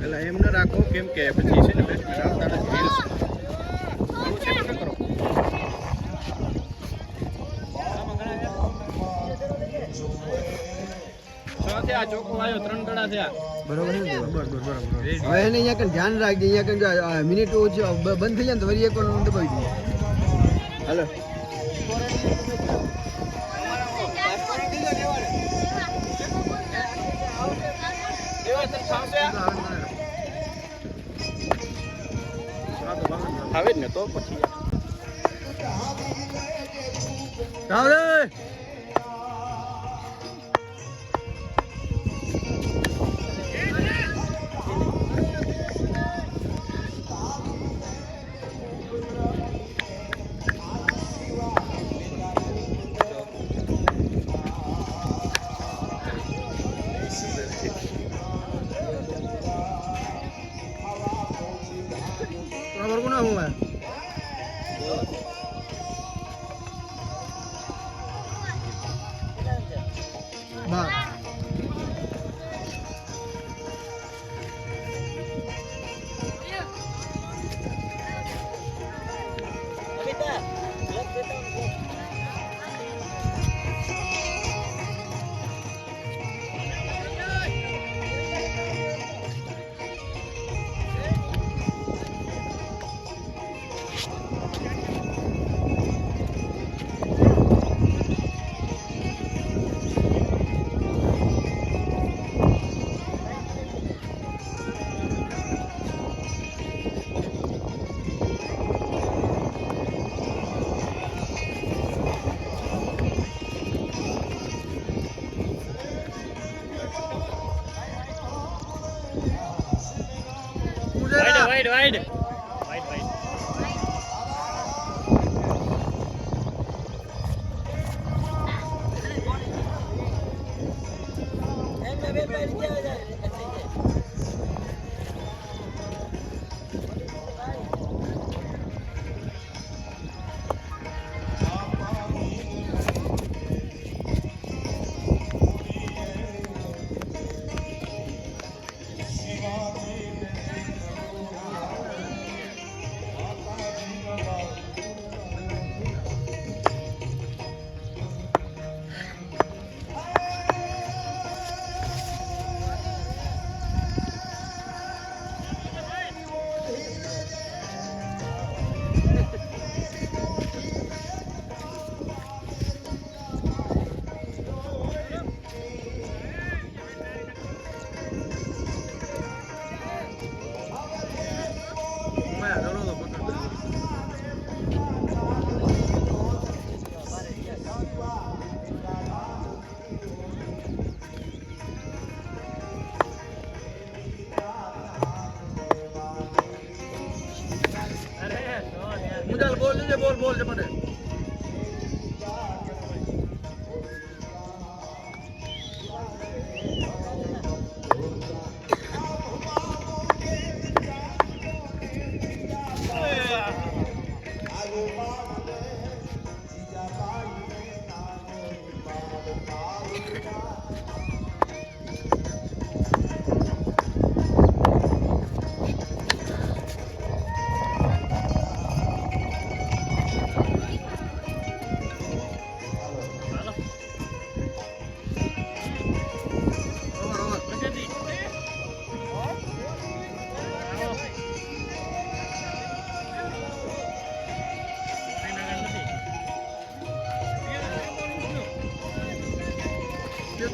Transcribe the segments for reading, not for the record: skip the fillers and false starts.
એટલે એમ ન રાખો કેમ કે પછી છે ને બેટ્સમેન આવતા નથી રીલ્સ આવું છે તો ન કરો. આ ચોખ્ખો આવ્યો 3 ગડા થયા બરોબર છે બરોબર. હવે એને અહીંયા કઈ ધ્યાન રાખજે અહીંયા કઈ મિનિટ ઓછી બંધ થઈ જાય ને તો વળી એક વાર દબાવી દઈએ. હાલો આવે જ ને તો પછી बराबर को ना हुआ है बात વાઈડ मुझे बोल लीजिए बोल से पड़े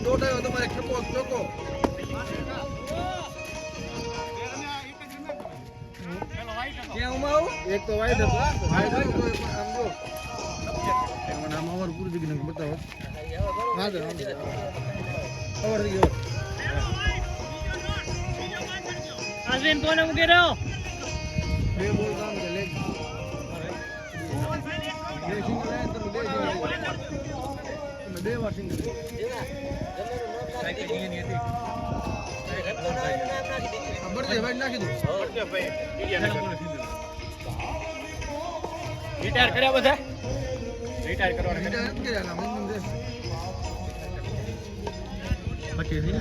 दो टाइम तुम्हारे खेपो चोको क्या उमाओ एक तो वाइड है वाइड है तो हम जो एमन हम और पूरी दिखने को बताओ हां दे और दियो आजन कोने मुके रहो बे बोल काम दे ले ये सिंगल है तो दे मैं सिंगल સાયકલ ની હતી ખબર છે ભાઈ નાખી દો ઓકે ભાઈ રિટાયર કર્યા બધા રિટાયર કરવાના રિટાયર કર્યા ના મન દે પછી થી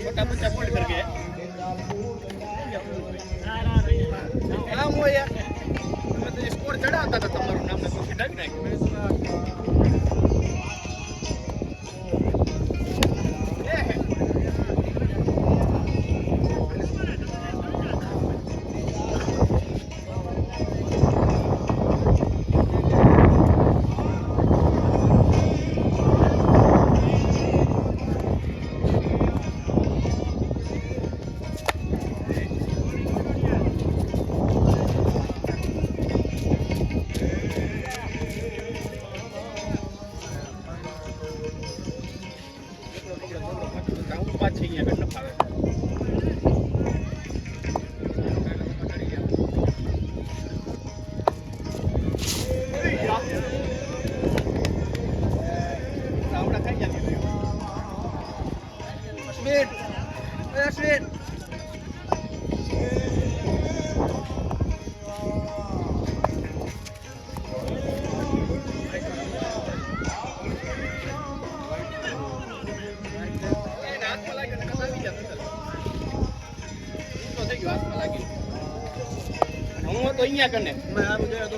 મોટા બચ્ચા ફોલ્ડ કરકે આમ હોય તમે તો સ્કોર ચડાવતા હતા તમારું નામ ને પછી ઢાંકી પાછી અહીંયા કેટલો ફાવે આવડા ખાઈ ગયા અશ્વિન હું તો અહીંયા કને સારું જાય તો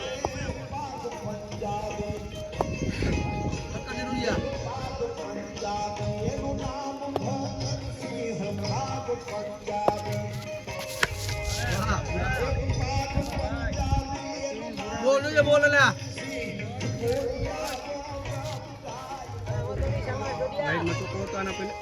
બોલો ને બોલો ને લાઈટ માં તો પોતાના પેલે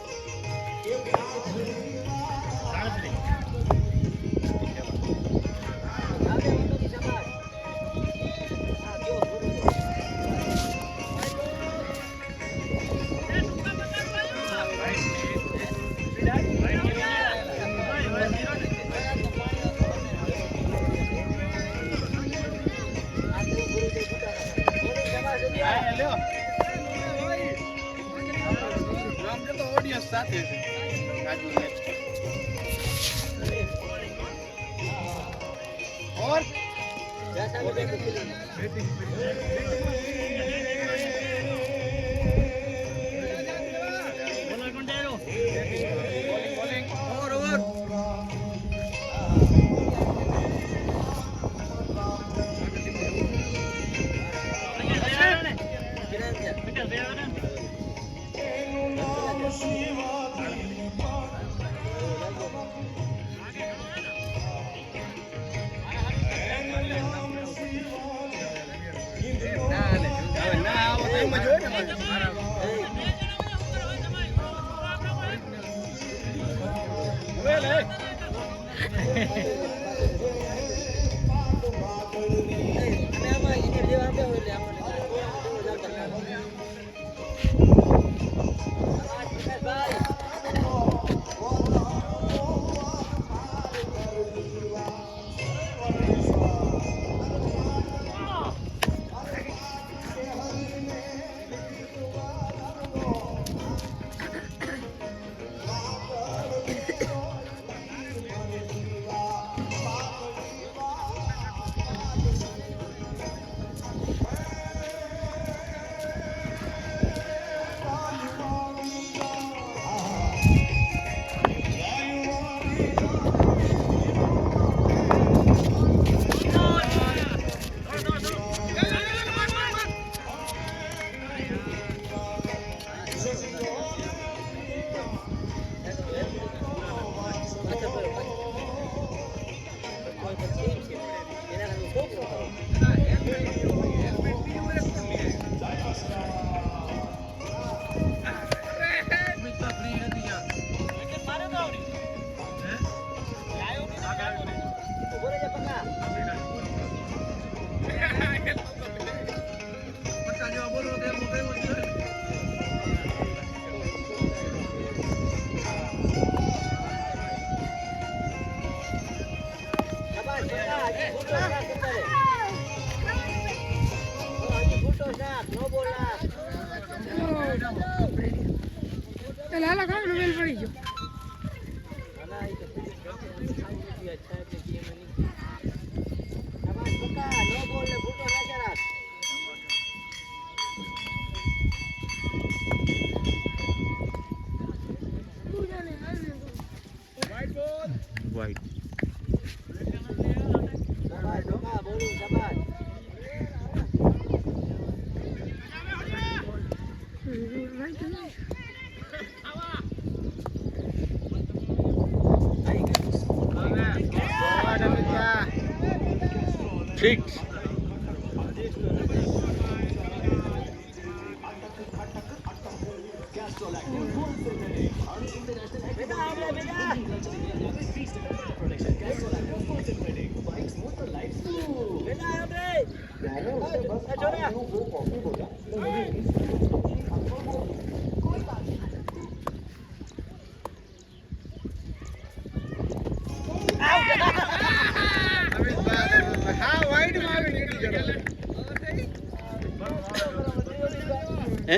ઓડિયન્સ સાથે છે આજુ નેક્સ્ટ और ફિક્સ. હા વાઈડમાં આવી નીકળી ગયો. હે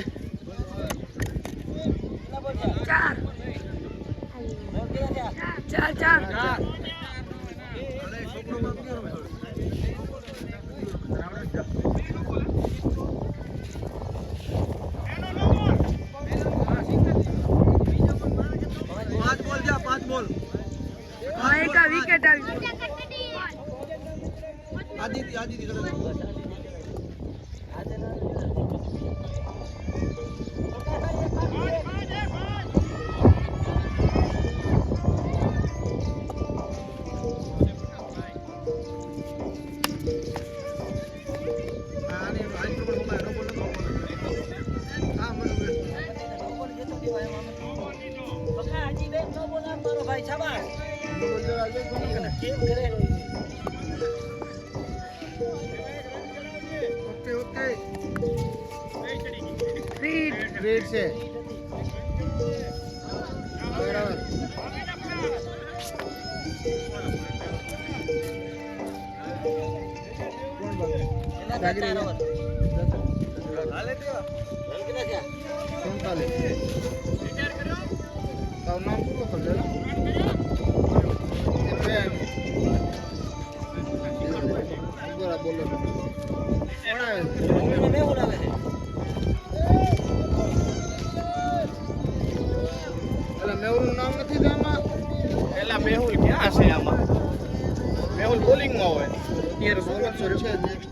ચાર પાંચ બોલ વિકેટ આવી આદિત્ય રેડ છે બરાબર. નામ શું કરજો બોલો મેહુલનું નામ નથી તો આમાં. પેલા મેહુલ ક્યાં છે આમાં? મેહુલ બોલિંગમાં હોય. અત્યારે બોલર છે નેક્સ્ટ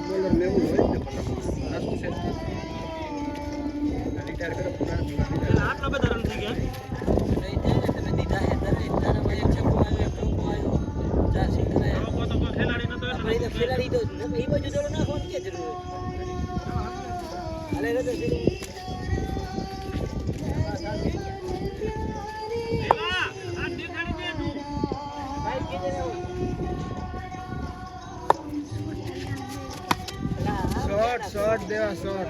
બોલર મેહુલ હોય ને પણ આ શું છે રિટાયર કરો. આટલા બધા રન થઈ ગયા તમે દીધા હે તારા ભાઈ એક છક્કો આવ્યો ચોકો આવ્યો ચાર સિંગલ આવ્યો તો કોઈ ખેલાડી નતો એટલે ખેલાડી તો એ બાજુ દોડો ના ફોન કે જરૂર હાલે રે તો શોટ દેવા શોટ.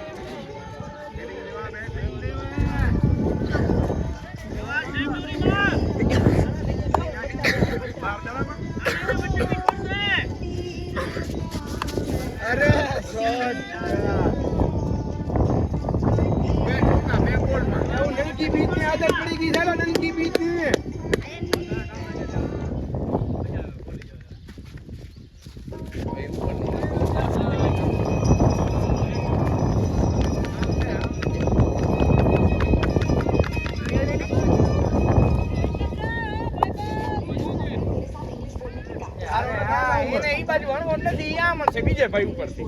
અરે શોટ મેં બોલમાં નલકી બીચની આદત પડી ગઈ ચાલો નલકી બીચની. બીજે ભાઈ ઉપરથી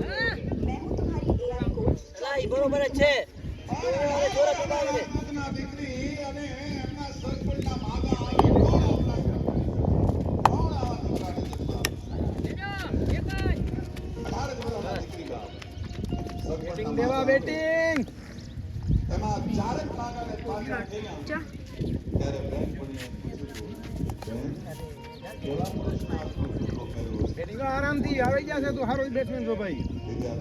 બરોબર જ છે બેટિંગ દેવા બેટિંગ. બેટિંગ આરામથી આવી ગયા છે તો સારો બેટ્સમેન છો ભાઈ.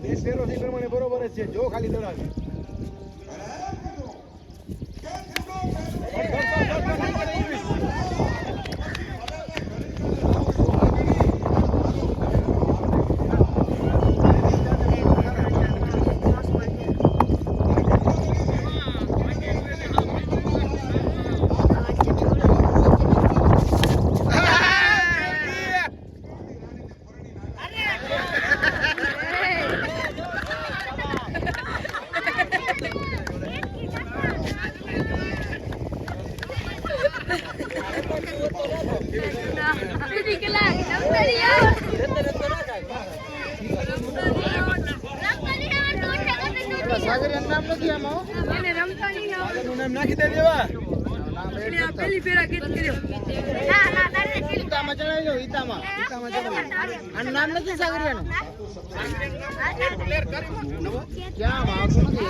બેટ ફેરો છે પ્રમાણે બરોબર જ છે. જો ખાલી દડાવે સાગરિયા નામ નથી આમાં. એને રમતા નહીં આવડે. નામ નાખી દે દેવા. એટલે પેલી ફેરા ગીત કર્યો ના ના તારે ઈતામાં ચડાવી લો ઈતામાં ચડાવી આનું નામ નથી સાગરિયાનું ક્યાં આવતું નથી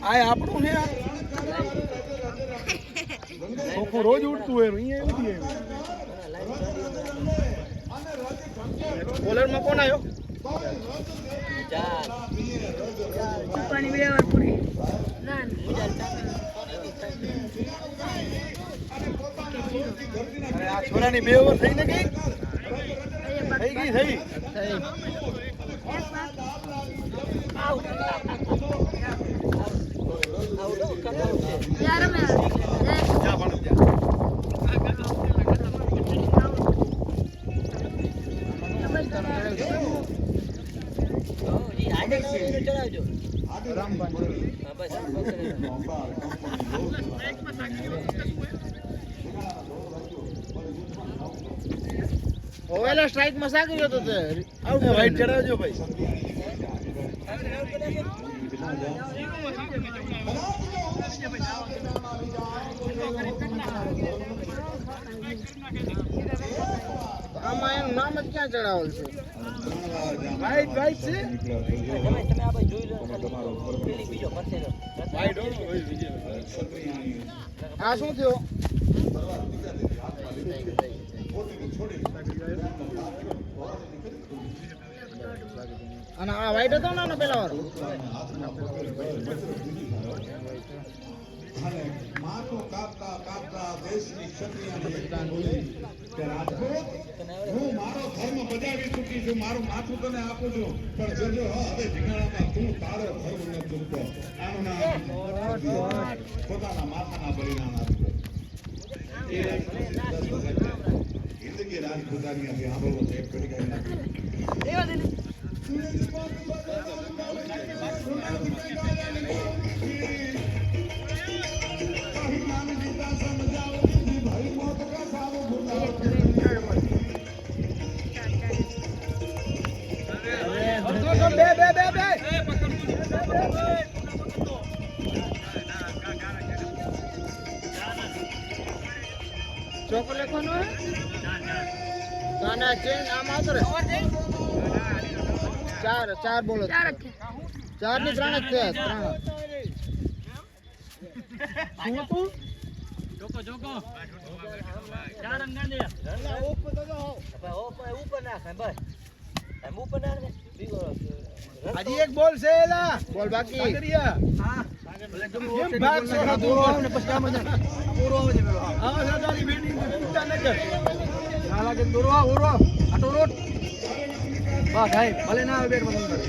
આ આપણું છે ખોખો રોજ ઉડતું હોય અહીંયા ઉડી બોલરમાં કોણ આવ્યો પાણી બે વાર પૂરી ના આ છોરાની 2 ઓવર થઈ ને ગઈ થઈ યાર મે જા પણ જા ઓવેલા સ્ટ્રાઇક માં સાગર્યો તો તે આઉટ વાઈટ ચડાવજો ભાઈ આમાં એનું નામ જ ક્યાં ચડાવેલ છે વાઈટ વાઈટ છે તમે આ ભાઈ જોઈ લો પેલી બીજો પરસેલો વાઈટ હોય વિજય આ શું થયો અને આ વાઈટ હતો ને પેલા વાળો માથું કાપતા કાપતા દેશની ક્ષત્રિયની કે રાજકોટ હું મારો ધર્મ બજાવી ચૂકી છું મારું માથું તને આપું છું પણ જોજો હવે ઢીંગાણામાં તું તારો ધર્મ ન ચૂકતો આનું નામ પોતાના માથાના બલિદાન આપજો જિંદગી રાજપૂતાની હતી આંબો છે કરી ગઈ દેવા દે ચોકલેટ કોનો ગાના ચેન્જ આમ આવતો રે ચાર બોલો ચાર જ ચાર ની 3 જ છે 3 શું તું ઉપર નાખ ભાઈ એમ ઉપર નાખ ને હજી એક બોલ છે એલા બોલ બાકી સાગરિયા હા કેમ ભાગ છે દોરો આવે ને પછી કામ જ દોરો આવે છે પેલો હા સાદારી બેની ચિંતા ન કર સાલા કે દોરો આ ઓરો આટો રોટ વાહ ભાઈ ભલે ના આવે બેટ મતલબ કરે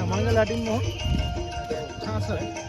મંગલા ટીમ નો 3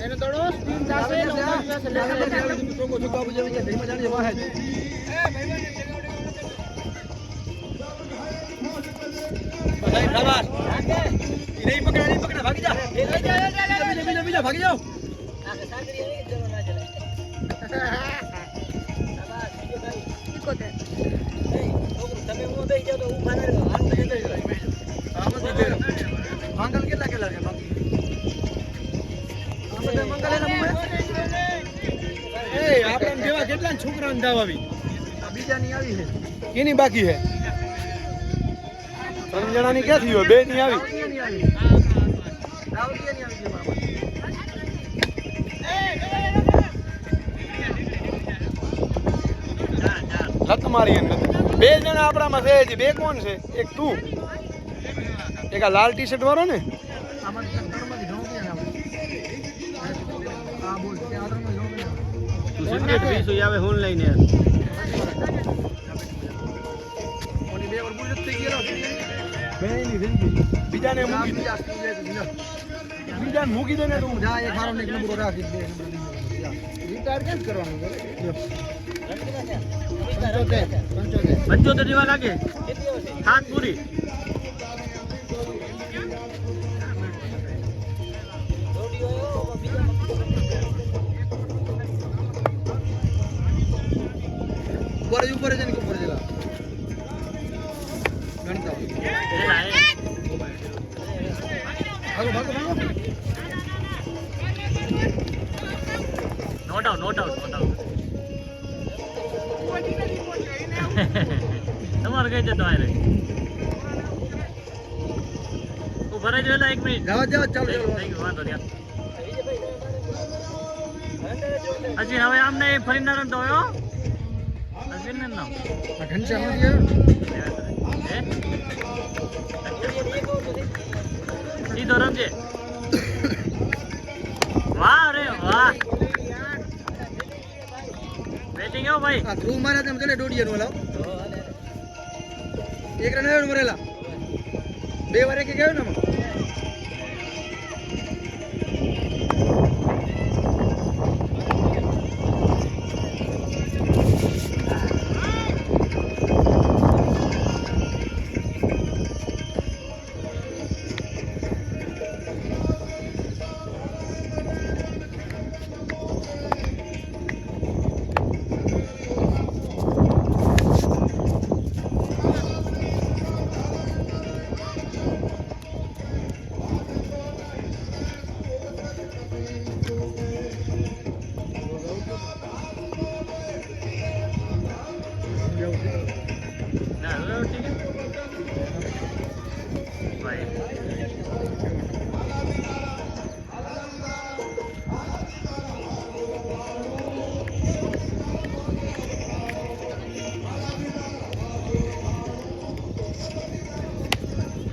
એને દોડો સ્પિન થશે ચોકો ચોકો આપું જેવી છે ધીમે જાણી વાહે છે ભાઈ શાબાશ નહીં પકડા ભાગી જા બીજા ભાગી જાઓ મંગલ કેટલા છે બાકી આપણા જેવા કેટલા છોકરાને દાવ આવી બીજાની આવી છે કેની બાકી છે ત્રણ જણાની ક્યાંથી હોય બે ની આવી લત મારી અંદર બે જણા આપણામાં છે હજી બે કોણ છે એક તું એક આ લાલ ટી શર્ટ વાળો ને બીજાને મૂકી દે ને તું જા એક હારો ને એક નંબર રાખી દે રિટાયર કેમ કરવાનું 75 જેવા લાગે હાથ પૂરી ઉપર છે ને ઉપર જેલા ગણતા હાલો ભાગો નો ડાઉટ તમારે કઈ જતો આરે ઉભા રહેજો એલા 1 મિનિટ જાઓ ચાલો વાંધો નહીં હજી હવે આમને ફરીને રન તો હજી ને ના ઘનશ્યામ સીધો રમજે વાહ રે વાહ બેટિંગ આવો ભાઈ આ થ્રુ મારા તેમ ચલે ડોડિયા નો લાવ એક રન આવ્યો મરેલા બે વાર એક ગયો ને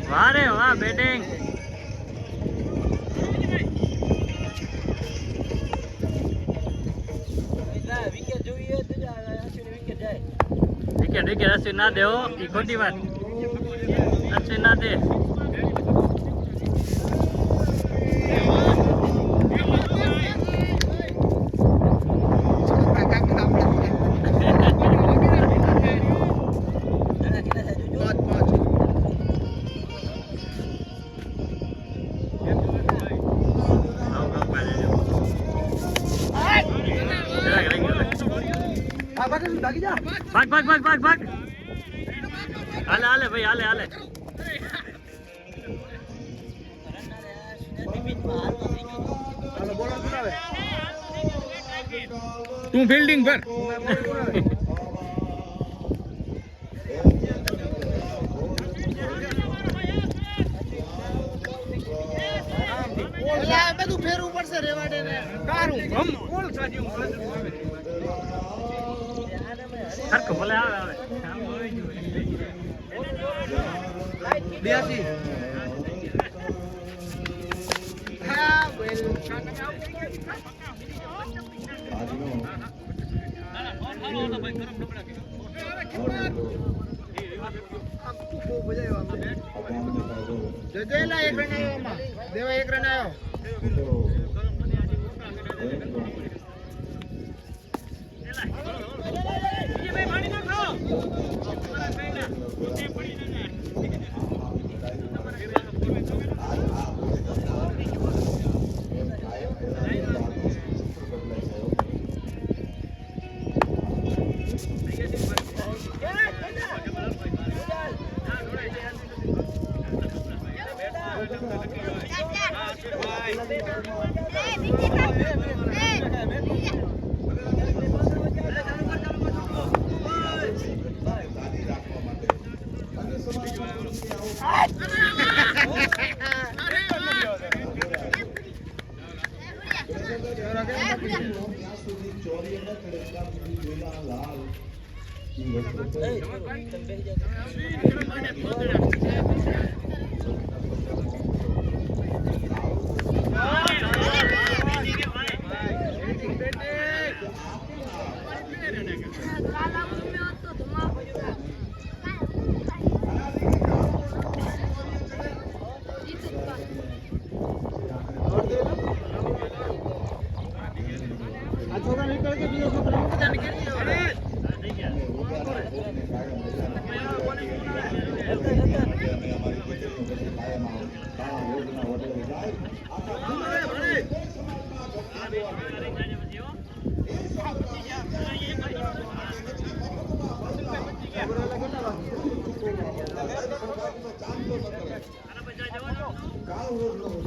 વાહ રે વાહ બેટિંગ વિકેટ અશ્વિન ના દે હો એ ખોટી વાત અશ્વિન ના દે ભાગ હાલે ભાઈ હાલે તું ફિલ્ડિંગ પર બધું ફેરવું પડશે રેવાડે ને કારું ગમ બોલ સાજી સરખો ભલે આવે 82 હા વેલ જજેલા એક રન આવ્યો માં દેવા એક રન આવ્યો આ છોકરા નીકળ કે બીજો છોકરો બધા નીકળી ગયો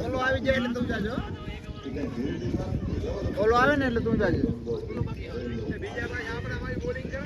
બોલો આવી જાય એટલે તું જાજો બોલો આવે ને એટલે તું જાજો બીજા ભાઈ આપણે ભાઈ બોલિંગ કરો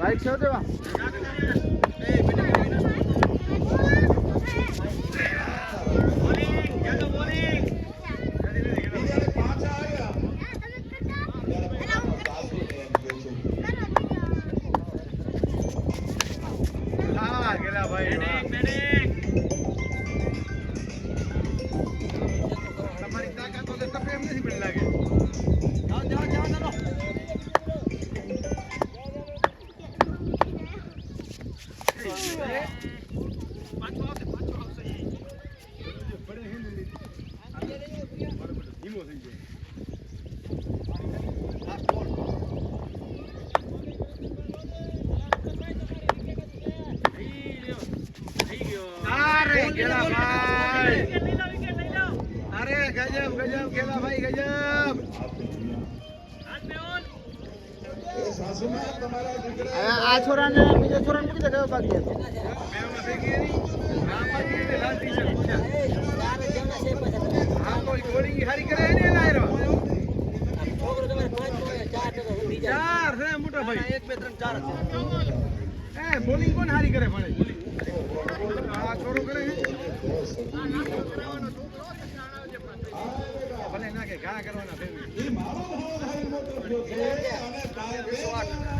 રાઈટ છો દેવા અરે ગજબ ગજબ ખેલા ભાઈ ગજબ આ છોરાને બીજો છોરાને મૂકી દે કયો બાકી હતો હારી કરે ને લાયરો ચાર છે મોટા ભાઈ 1 2 3 4 એ બોલિંગ કોણ હારી કરે ભણે આ છોરો કરે ભલે ના કે ઘા કરવાના ફેમિલી 1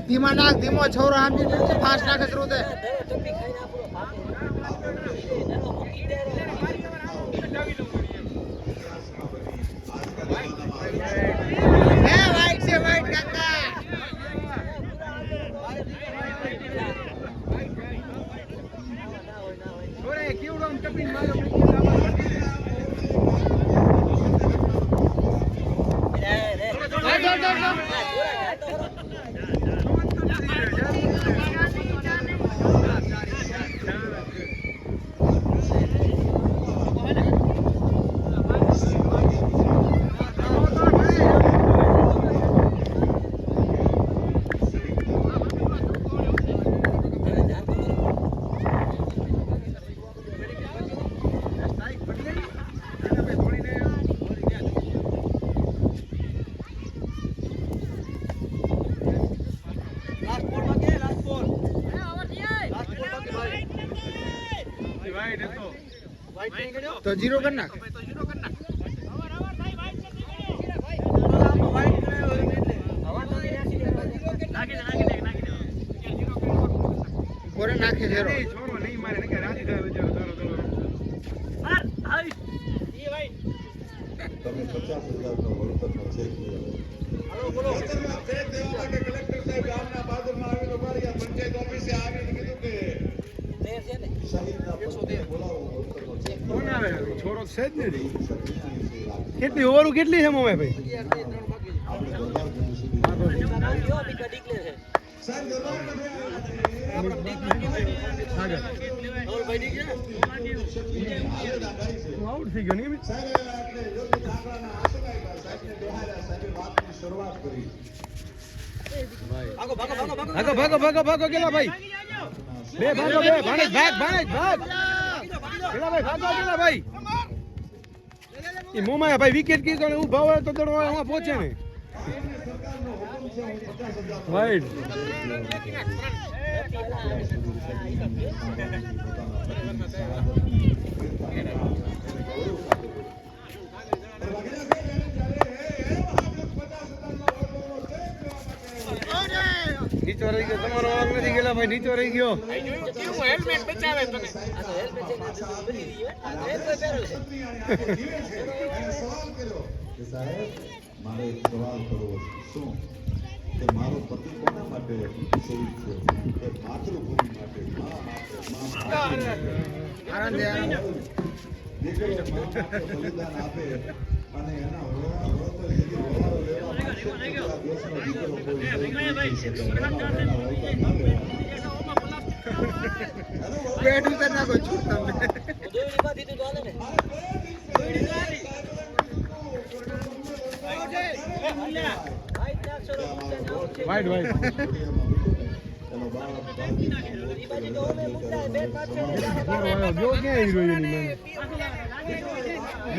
ધીમા નાખ ધીમો છોરો આમની ફાસ્ટ નાખે શરૂ થાય તો જીરો કરી નાખ. કોરે નાખે ઝેરો. છોરો નહીં મારે ને કે રાજી થાય બજાર તારો તમે 50,000 નો વળતરનો ચેક વળતરમાં ચેક દેવા માટે કલેક્ટર સાહેબ ગામના બાજુમાં આવીને ઉભા રહ્યા. પંચાયત ઓફિસે આવીને કીધું કે શહીદના પત્રને બોલાવો, વળતરનો ચેક કોણ આવે છોરો છે જ ને કેટલી ઓવર કેટલી છે મોમે ભાઈ? આપણે દરબાર ગણું સુધી સાહેબ દરબાર આઉટ થઈ ગયો નહીં? સાહેબ એટલે યોગી કાકડાના આંસુ કાઢ્યા. સાહેબને બેહાડ્યા. સાહેબે વાતની શરૂઆત કરી. ભાગો ભાગો કેલા ભાઈ? બે ભાગો બે. ભાણેજ ભાગ કેલા ભાઈ ભાગો કેલા ભાઈ? એ મોમાયા ભાઈ વિકેટ કીધો ને ઊભા હોય તો દડો આમાં પહોંચે ને. વાઈડ નીચો રહી ગયો. તમારો વાંક નથી ગયેલા ભાઈ, નીચો રહી ગયો. સવાલ કર્યો કે સાહેબ મારે એક સવાલ કરવો છે. શું કે મારો પતિ કોના માટે શહીદ થયો? કે માતૃભૂમિ માટે, મા માટે, દીકરો મા માટે બલિદાન આપે અને એના વળતર સુધી વવારો લેવા માટે આ દેશનો દીકરો કોઈ શહીદ નથી શકે. એના વળતર ના લેવા. પેટ ઉતર નાખો છું તમને. વાઈડ એનો બાપ જો ક્યાં હીરો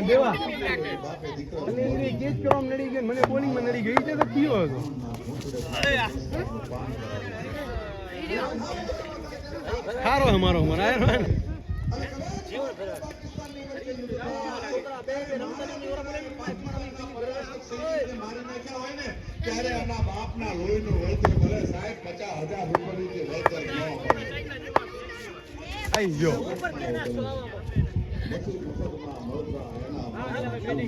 દેવા બાપે દીકરો અને એને કેચ કરવામાં નડી ગઈ, મને બોલિંગમાં નડી ગઈ છે તો કયો હતો? સારો અમારો આયરમાન. મારી નાખ્યા હોય ને ત્યારે આના બાપના લોહીનું વળતર મળે. સાહેબ 50,000 રૂપિયાનું જે વળતર ન મળે. આઈ ગયો. પછી મુકદમા મળતા એના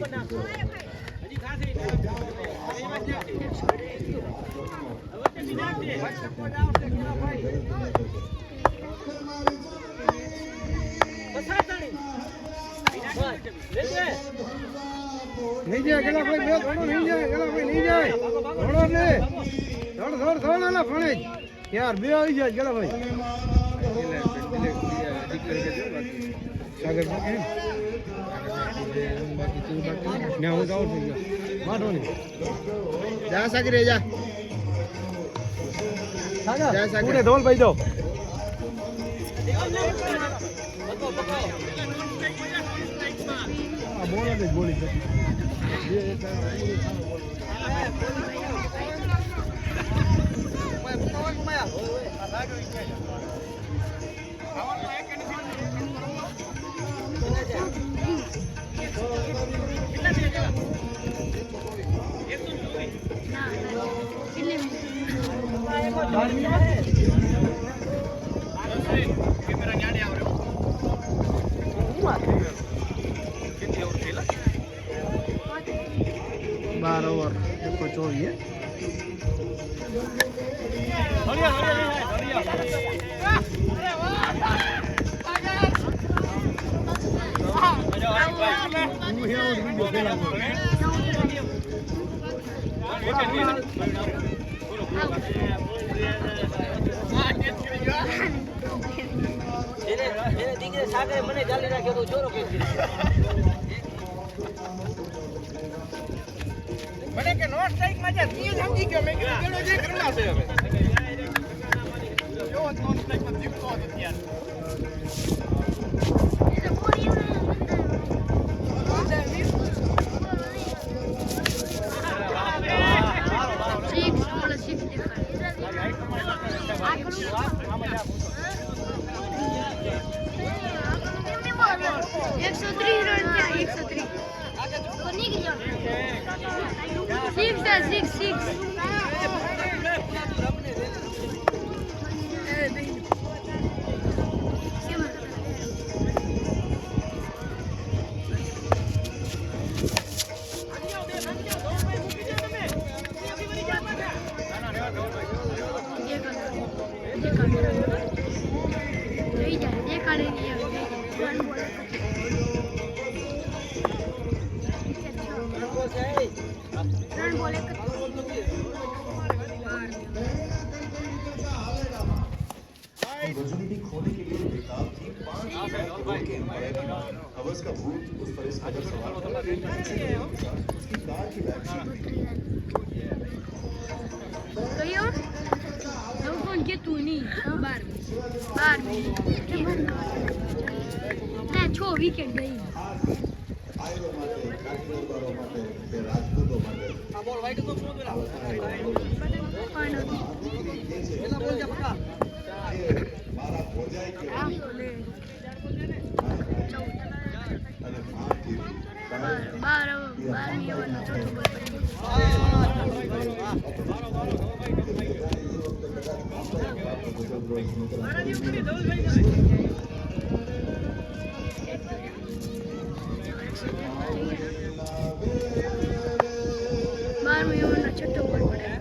નહીં જાય ગલા ભાઈ, બે થોડો નહીં જાય ગલા ભાઈ, નહીં જાય થોડો ને થોડો ના ફણે યાર, બે આવી જાય ગલા ભાઈ. સાગર બાકી ને હું આઉટ થઈ ગયો. વાંધો નહીં, જા સાગર જા સાગર ધોલ ભાઈ જાઓ. બોલ જ બોલી બાર ઓવર 124. સાગરે મને ચાલી રાખ્યો તો છોરો કે મને કે નો સ્ટ્રાઇક માં જા તી સમજી ગયો. મેં કીધું કેડો જે કરવા છે હવે જો નો સ્ટ્રાઇક માં જીવતો હતો ત્યારે. એકસો रोजनिटी खोने के लिए बेताब थी 5 करोड़ के पड़ेगा हवस का भूत उस पर इस कदर सवाल उसकी कार की बैटरी फोन के तू नहीं 12 ના 6 વિકેટ ગઈ આયરો માટે કાઠિયાવાડો માટે કે રાજપૂતો માટે આ બોલ વાઈડ તો શું પેલા પેલા બોલ જા પકા મારા ભોજાઈ કે અને માં થી 12 છઠ્ઠો બોલ પડે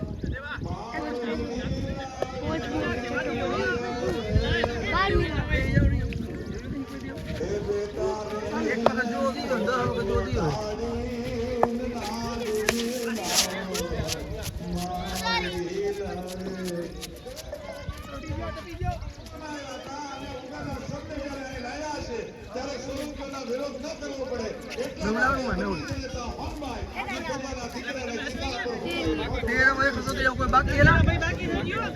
એક પર જો દીયો 10 વખત જો દીયો કોઈ બાકી એલા બાકી રહ્યો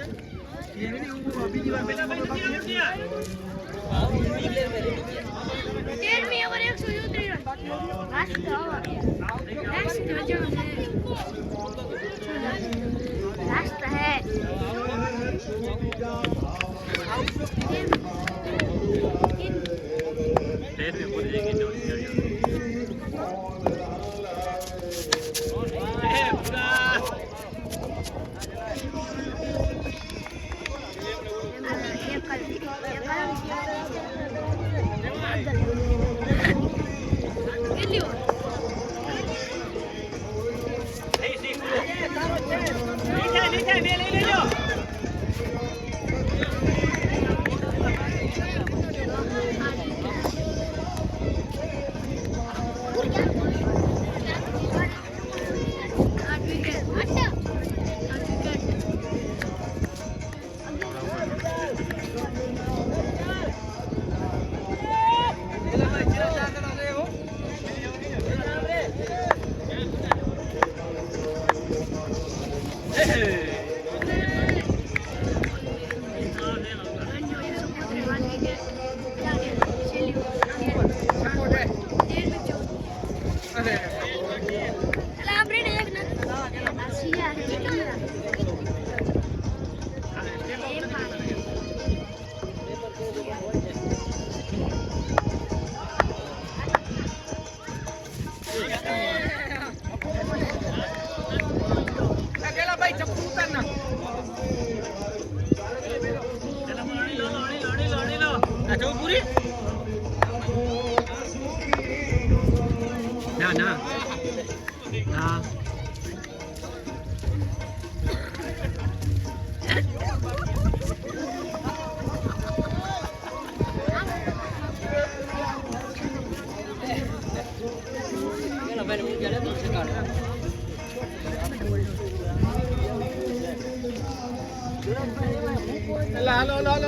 એની ઉપર બીજી વાર પેલા ભાઈ નથી તેરમી ઓવર 133 રન લાસ્ટ है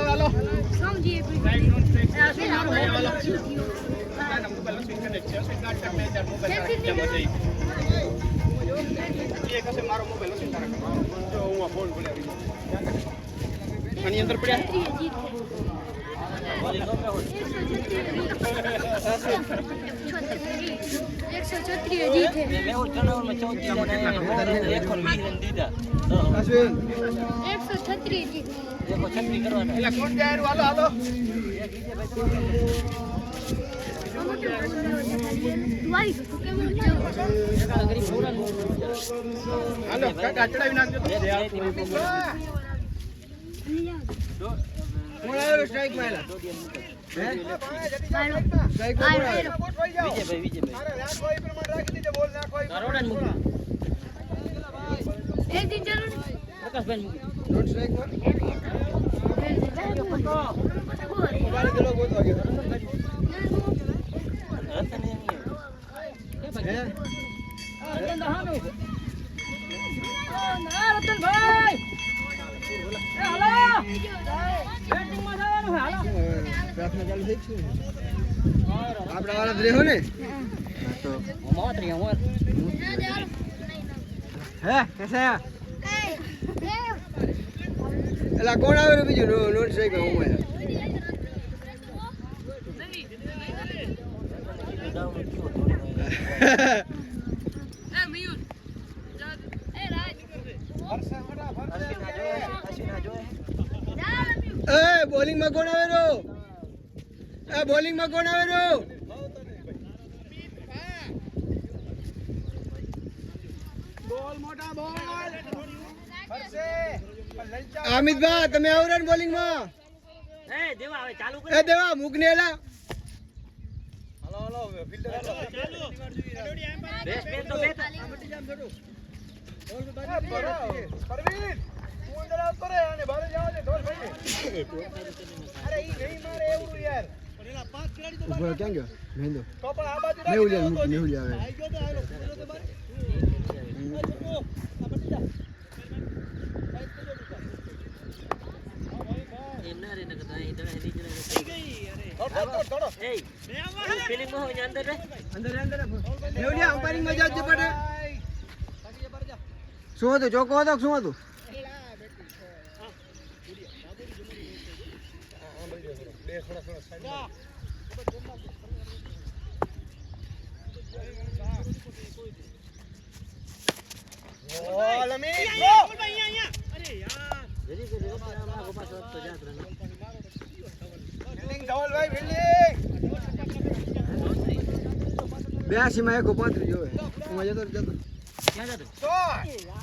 Halo. समझिए આની અંદર પડ્યા કોણ જાય હાલો હાલો કાકા ચડાવી નાખજો કોણ આવ્યો સ્ટ્રાઇક મારેલા હે સ્ટ્રાઇક મારેલા વિજયભાઈ અરે નાખો એ પ્રમાણે રાખી દીજે બોલ નાખો એ કરોડા મૂકી એક દિન જરૂર પ્રકાશભાઈ મૂકી ડોન્ટ સ્ટ્રાઇક મોબાઈલ ગેલો ગોતો ગયો હે રતનભાઈ હાલો બેટિંગમાં જવાનું છે હાલો પ્રાર્થના ચાલુ થઈ છે આપડા વાળા જ રહો ને તો મોતરી મોત હે કેસા એલા કોણ આવ્યું બીજું નોટ સ્ટ્રાઇક હું એ બોલિંગ માં કોણ આવે રો એ બોલિંગ માં કોણ આવે રો બોલ મોટા બોલ અમિતભાઈ તમે આવો ને બોલિંગ માં એ દેવા હવે ચાલુ એ દેવા મૂક ને એલા હાલો હાલો ફિલ્ડર હાલો બેસ્ટ મેન તો બેસ્ટ પરવીન તું અંદર આવતો રે અને બહાર જાવ દે ઢોલ ભાઈ અરે ઈ નહીં મારે એવું યાર પેલા 5 ખેલાડી તો બહાર ક્યાં ગયો મેંદો તો પણ આ બાજુ મેહુલ આવે મેહુલ આવે આઈ ગયો તો આલો તો બહાર એમ ના રે ન કદા એ દડા હેડી જરા થઈ ગઈ અરે થોડો એ ફિલિંગ માં હોય અંદર રે અંદર મેહુલ અંપાયરિંગ માં જાજે પડે શું હતું ચોકો હતો શું હતું જરી કે આમાં ગોપા તો જાત રહે ફિલ્ડિંગ ધવલ ભાઈ ફિલ્ડિંગ 82 માં 135 જોવે હું જતો ક્યાં જતો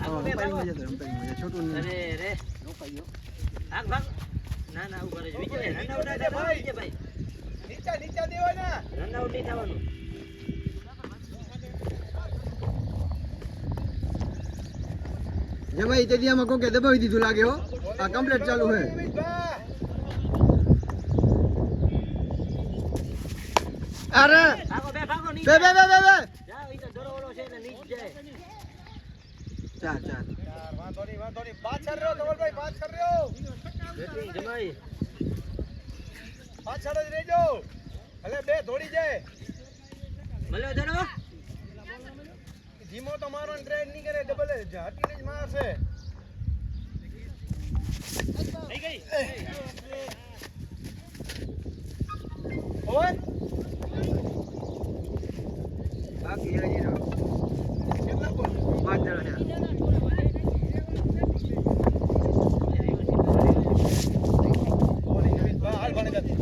અંપાયરિંગ માં જતો છોટું અરે રે નો પાયો ભાગ ભાગ ના ના ઉભા રહેજો વિજય રન આઉટ આ ભાઈ વિજયભાઈ નીચા દેવાના રન આઉટ નહીં થવાનું જે ભાઈ તેદિયામાં કોકે દબાવી દીધું લાગે હો આ કમ્પ્લીટ ચાલુ હે અરે ભાગો ની બે જાઓ ઈ તો ડરો ઓલો છે ને નીચ જાય ચાર વાંધો નહીં પાછળ રહ્યો ધવલભાઈ પાછળ રહ્યો બેટિંગ જમાઈ પાછળ જ રહેજો ભલે બે દોડી જાય મળ્યો ધડો ધીમો તો મારવાનો ટ્રાય નહીં કરે ડબલ જ હટીને જ મારશે થઈ ગઈ ઓય બાકી હજી રહો કેટલા બોલ 5 જણા છે બોલિંગ અમિતભાઈ હાલ ભણે જતી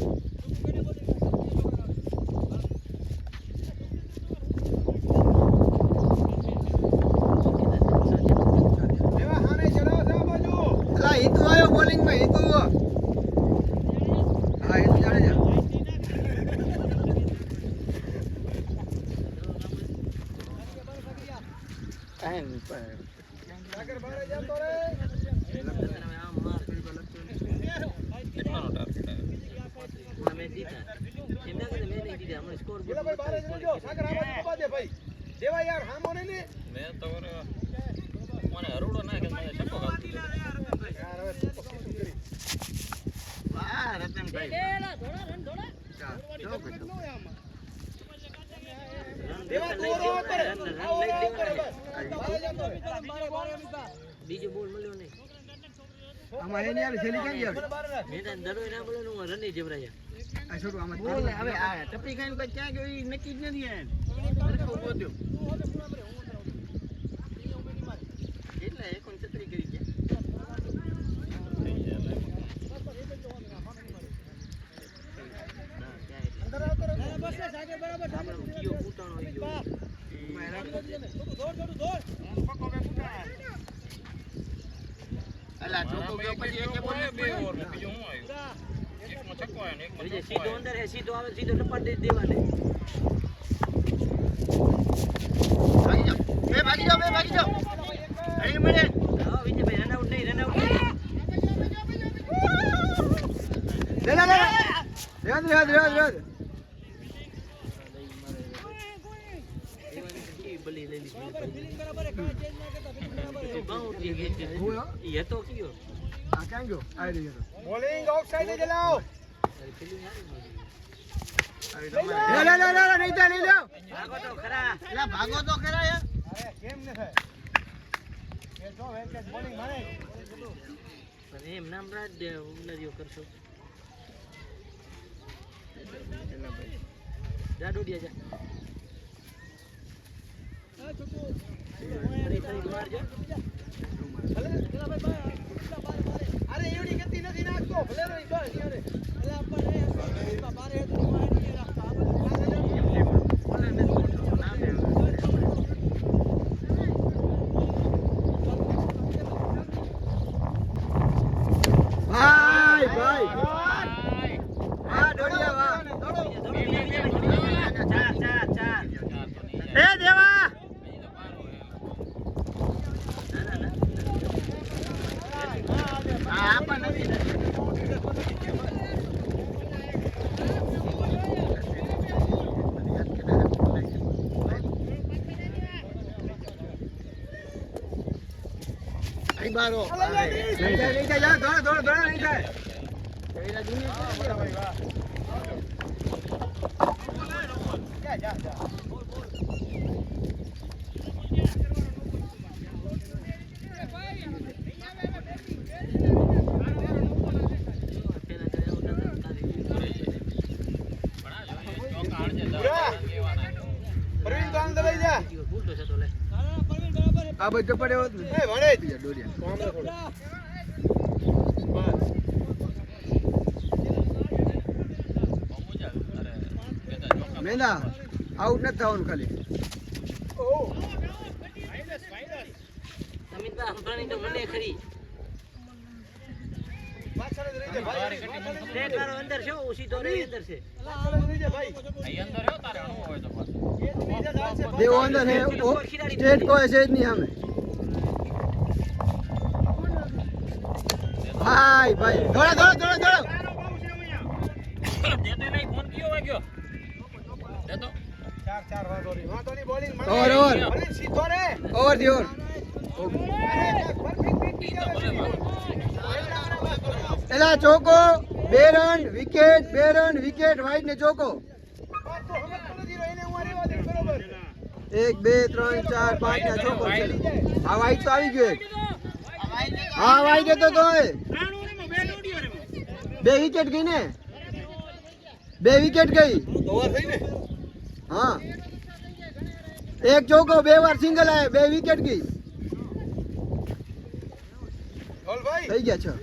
દેવા હાને ચડાવ છે આ બાજુ અલા હિતુ આવ્યો બોલિંગ માં હિતુ હા હિતુ જાણે જા સાગર બારે જતો રે આમ માર કેટલાનો ટાર્ગેટ આવ્યો મેં જીતા એમના કે મેં નહીં જીતા હમણાં સ્કોર બોલા ભાઈ બારે જજો સાગર આ બાજુ દબા દે ભાઈ દેવા યાર હામો ને ને મેં તો મને હરોડો ના કે મને છક્કો કાપી દીધો. યાર હવે તું તો ખીચું કરી વાહ રતનભાઈ દેવા તું ઓરો કરે આ ઓરો કરે બસ બારે જતો રે બીજો બોલ મળ્યો નહીં આમાં એની આવી થેલી ક્યાં ગઈ મને બારે રાખ મેં તને દડો ના બોલ્યો ને હું રની જબરાયા આ છોટું આમાં બોલ હવે આ ટપી ખાઈને કોઈ ક્યાં ગયો ઈ નક્કી જ નથી એમ ઉભો થયો એટલે એકોન છત્રી કરી ગયા અંદર આવતો રે બસ સાગર બરાબર અલા ચોકો ગયો પછી એક બોલ બે ઓવરમાં બીજું શું આવ્યું? એકમાં છક્કો આવ્યો ને એકમાં વિજય છક્કો સીધો આવ્યો. અંદર હે, સીધો આવે સીધો ટપાટ દઈ દેવાને. ભાગી જાઓ અહીં મળે હા વિજયભાઈ રન આઉટ નહીં, રન આઉટ નહીં. રેવાદ કેવી બલી લઈ લીધી. બાઉન્ડ્રી ગઈ છે. ઈ હતો કયો? આ ક્યાં ગયો આવી રહ્યો બોલિંગ ઓફસાઈડ જ લાવો અરે પેલી હારી મારી. નહીં જા ભાગો તો ખરા. એલા ભાગો તો ખરા યાર અરે કેમ ન થાય એ જો વેંકટેશ બોલિંગ મારે પણ એમ નામ રાજ દે ઉલારીઓ કરશો. જા ડોડિયા જા. ફરી મારજો. અરે એવડી ગતિ નથી નાખતો ભલે રહી બસ યારે અલા પણ એ બારે તો મારી રાખતા ભાઈ હા ડોડિયા વાહ ચાર. એ દેવા આ પણ નથી અહીં બારો નહીં થાય દોડો નહીં થાય જા પ્રવીણ તો અંદર લઈ જા ઉલટો છે તો લે. આ બધો પડ્યો હોત ને એ વળે જ ડોડિયા મેંદા આઉટ નથી થવાનું ખાલી અમિતભાઈ સંભળાણી તો મને ખરી. તે કારો અંદર છે, ઓ સીધો રહી અંદર છે. અહીં અંદર રહ્યો તારે હણવું હોય તો પાછું. દેવો અંદર છે સ્ટેટ કોઈ છે જ નહીં સામે ભાઈ દોડો દેતો નહીં, ફોન કયો વાગ્યો? દેતો. ઓવર ધી ઓવર એલા ચોકો 2 રન વિકેટ વાઈડ ને ચોકો 1 2 3 4 5 ના ચોકો છે આ વાઈડ તો આવી ગયો એક હા વાઈડ હતો તો 2 વિકેટ ગઈ ને 2 વિકેટ ગઈ હા એક ચોકો 2 વાર સિંગલ આયા 2 વિકેટ ગઈ થઈ ગયા છે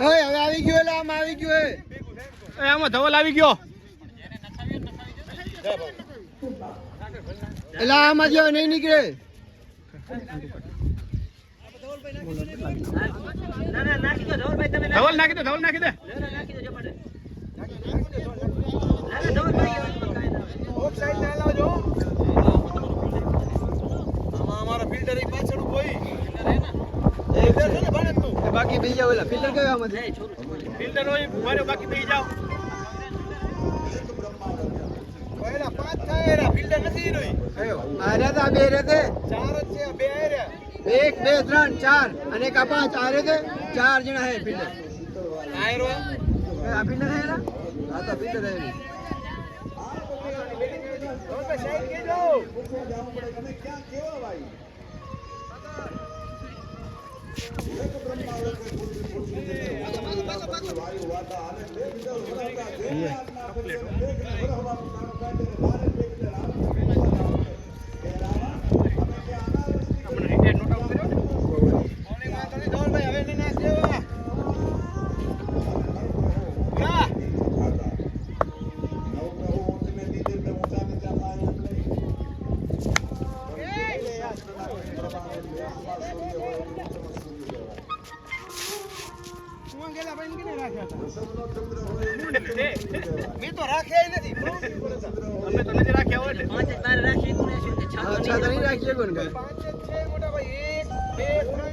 હવે આવી ગયો એટલે આમ આવી ગયો આમાં ધવલ આવી ગયો એટલે આમાં જેવા નહીં નીકળે ના નાખી દો ધવલભાઈ, તમે ધવલ નાખી દે નાખી દો જમાડે. ના ધવલભાઈ ઓફસાઈડ ના લાવજો આમાં અમારો ફિલ્ટર એક પાછળ કોઈ બાકી બીજા ઓલા ફિલ્ટર કયો આમાં નહીં છોરું ફિલ્ટર હોય મારે બાકી બેહી જાવ ઓલા 5 થાય રા ફિલ્ટર નથી રોઈ કયો આરે તા બે રે તે 4 જ છે બે આરે 1 2 3 4 અને કા 5 આરે તે 4 જણા હે ફિલ્ટર આયરો આ ફિલ્ટર હે રા આ તો ફિલ્ટર હે તો पे साइड के जाओ તમે ક્યાં કેવા ભાઈ એક બ્રહ્મા વાયુ વાતા અને મેઘદળ વરાતા દેવનાથના દર્શન મેઘને વરહવાનું કામ કાઢે બારે મેઘને રામ આપણે રિટાયર નોટ આઉટ કર્યો ને ઓને વાંધો નહીં ધવલભાઈ હવે એને નાખ દેવા કા હું ગેલા ભાઈ ને કેને રાખ્યા હતા મેં તો રાખ્યા નથી અમે તો નથી રાખ્યા હોય એટલે 5 તારે રાખી કોને શું કે 6 તો નહીં રાખીએ કોણ કઈ 5 જ છે મોટા ભાઈ 1 2 3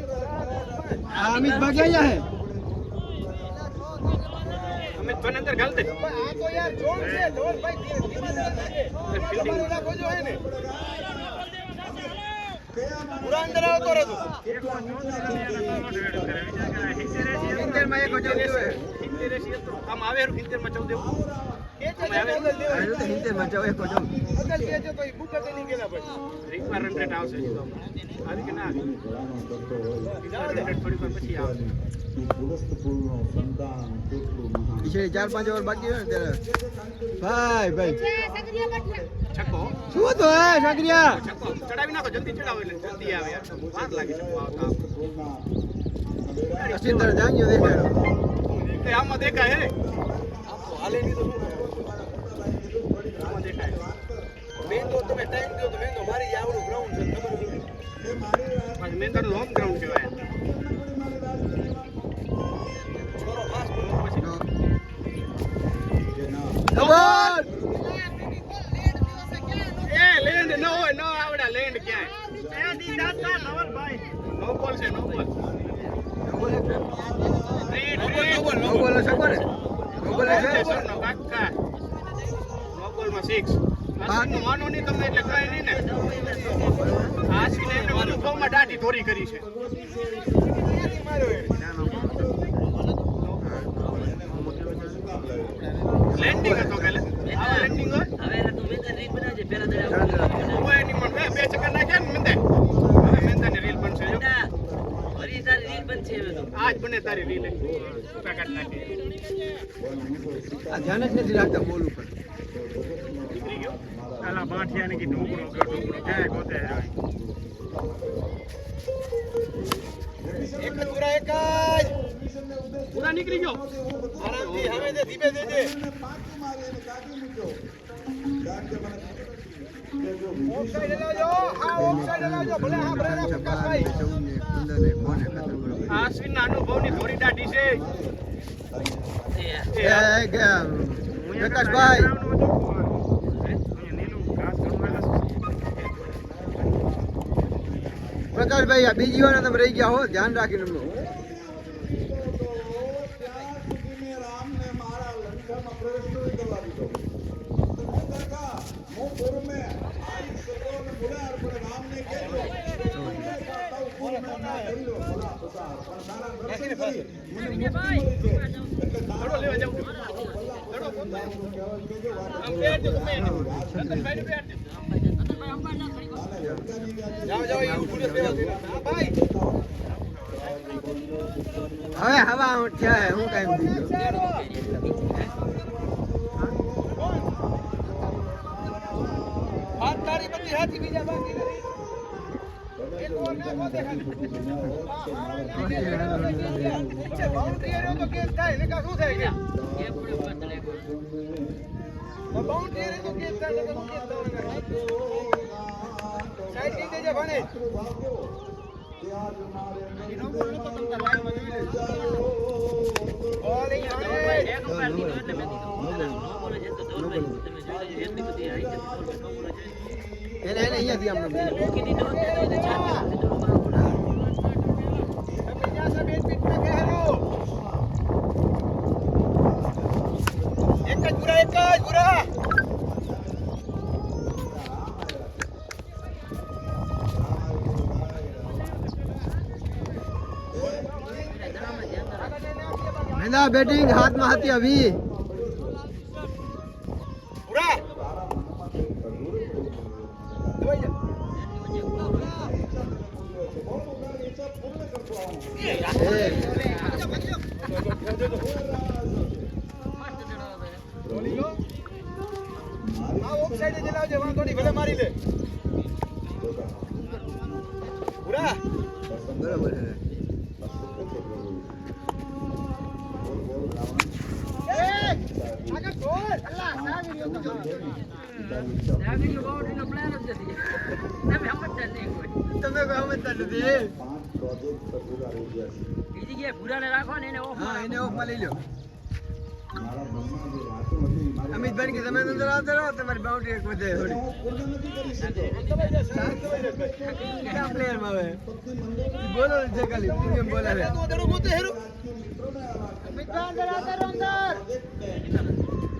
4 5 અમિત ભાગ્યા હે અમે તો અંદર ગાલ દે આ તો યાર જોન છે ધવલભાઈ ધીમા ધીમા રાખો જો હે ને પૂરા અંદર આવતો રહેતો માં એક હજાર લેશે 70 આમ આવે 70 માં 14 દેવું કે છે બદલ માં જાવ એક જો બદલ કે છે તો ઈ બુક જ નહીં ગેલા ભાઈ રિક્વાયરમેન્ટ રેટ આવશે આવી કે ના રિક્વાયરમેન્ટ થોડી વાર પછી આવે ઈશે 4-5 ઓવર બાકી હોય ને ત્યારે ભાઈ છક્કો શું તો હે સાગરિયા છક્કો ચડાવી નાખો જલ્દી ચડાવો એટલે જલ્દી આવે યાર વાર લાગે છે આવતા અસિંદર જાણ્યો દેખાય કે આમાં દેખાય હે હાલે ની તો આમાં દેખાય મેં તો તમે ટાઈમ દો તો મેં તો મારી આવડું ગ્રાઉન્ડ છે ખબર પછી મેં તારું હોમ ગ્રાઉન્ડ કહેવાય છોરો ફાસ્ટ પછી ડબલ એ લેન્ડ ન હોય ન આવડે લેન્ડ ક્યાંય એ દી દાતા નવલભાઈ નો બોલ છે નો બોલ નો બોલ શકો ને નો બોલ છે નો કાકા નો બોલ માં 6 આનો માનો નહીં તમને એટલે કાઈ નહીં ને આ સીને એમને અનુભવમાં દાઢી ધોરી કરી છે લેન્ડિંગ હતો કે આ લેન્ડિંગ હોય હવે તો મેં રીલ બનાવજે પેલા દડા હોય ની પણ બે ચક્કર નાખ્યા ને મંદે હવે મંદાની રીલ બનશે જો વરી તારી રીલ બનશે હવે તો આજ બને તારી રીલ સુકા કાઢ નાખી આ ધ્યાન જ નથી રાખતા બોલ ઉપર નીકળી ગયો આલા બાઠિયા ને કે ઢોકળો ક્યાં ગોતે એક જ પૂરા એક જ પૂરા નીકળી ગયો આરામથી હવે દે ધીમે દેજે ઓફસાઈડ લાવજો હા ઓફસાઈડ લાવજો ભલે હા ભલે પ્રકાશભાઈ આશ્વિનના અનુભવની ધોરી દાઢી છે પ્રકાશભાઈ પ્રકાશભાઈ આ બીજી વાર તમે રહી ગયા હો ધ્યાન રાખીને એમનું રામને મારા લંકામાં પ્રવેશ નથી કરવા દીધો હું પૂર્વે આઈ સકોને બોલાર પણ રામને કહેજો થોડો લેવા જાવ થોડો આમ બેઠ જો તમે રતનભાઈ બેઠ જાઓ એ ઉભું લેવા દે હા ભાઈ હવે હવા ઉઠ્યા હે હું કાઈ બીજો હાથ તારી બધી હાથી બીજા બાકી નથી એક ઓર નાખો દેખાય બાઉન્ડ્રી એરિયો તો કેસ થાય ને કા શું થાય કે બાઉન્ડ્રી એરિયો તો કેસ થાય તો કેસ થાય સાઈડ કરી દેજે ભણે એને અહીંયાથી આમ એક જ પૂરા મેંદા બેટિંગ હાથમાં હતી અભી પૂરા એ આ ઓફસાઈડે ચલાવજે, વાંધો નહીં, ભલે મારી લે. પૂરા બરાબર છે. આગળ ગોલ. અલ્લાહ સાવી રહ્યો તો. નાગરિક બાઉન્ડ્રીનો પ્લાન જ નથી. તમે સમજતા નહીં કોઈ. તમે કોઈ સમજતા નથી. 5 પ્રોજેક્ટ અધૂરા રહી ગયા છે. એ જગ્યાએ ભૂરાને રાખો ને એને ઓફ હા, એને ઓફમાં લઈ લો. મારા મનમાં જે વાતો હતી મારી અમિતભાઈ કે તમે અંદર આવતા રહો, તમારી બાઉન્ડ્રી એક વધે થોડી. હું પૂર્ણ નથી કરી શકતો. ક્યાં પ્લેયરમાં આવે? બોલો છે ખાલી પ્રીમિયમ બોલર છે.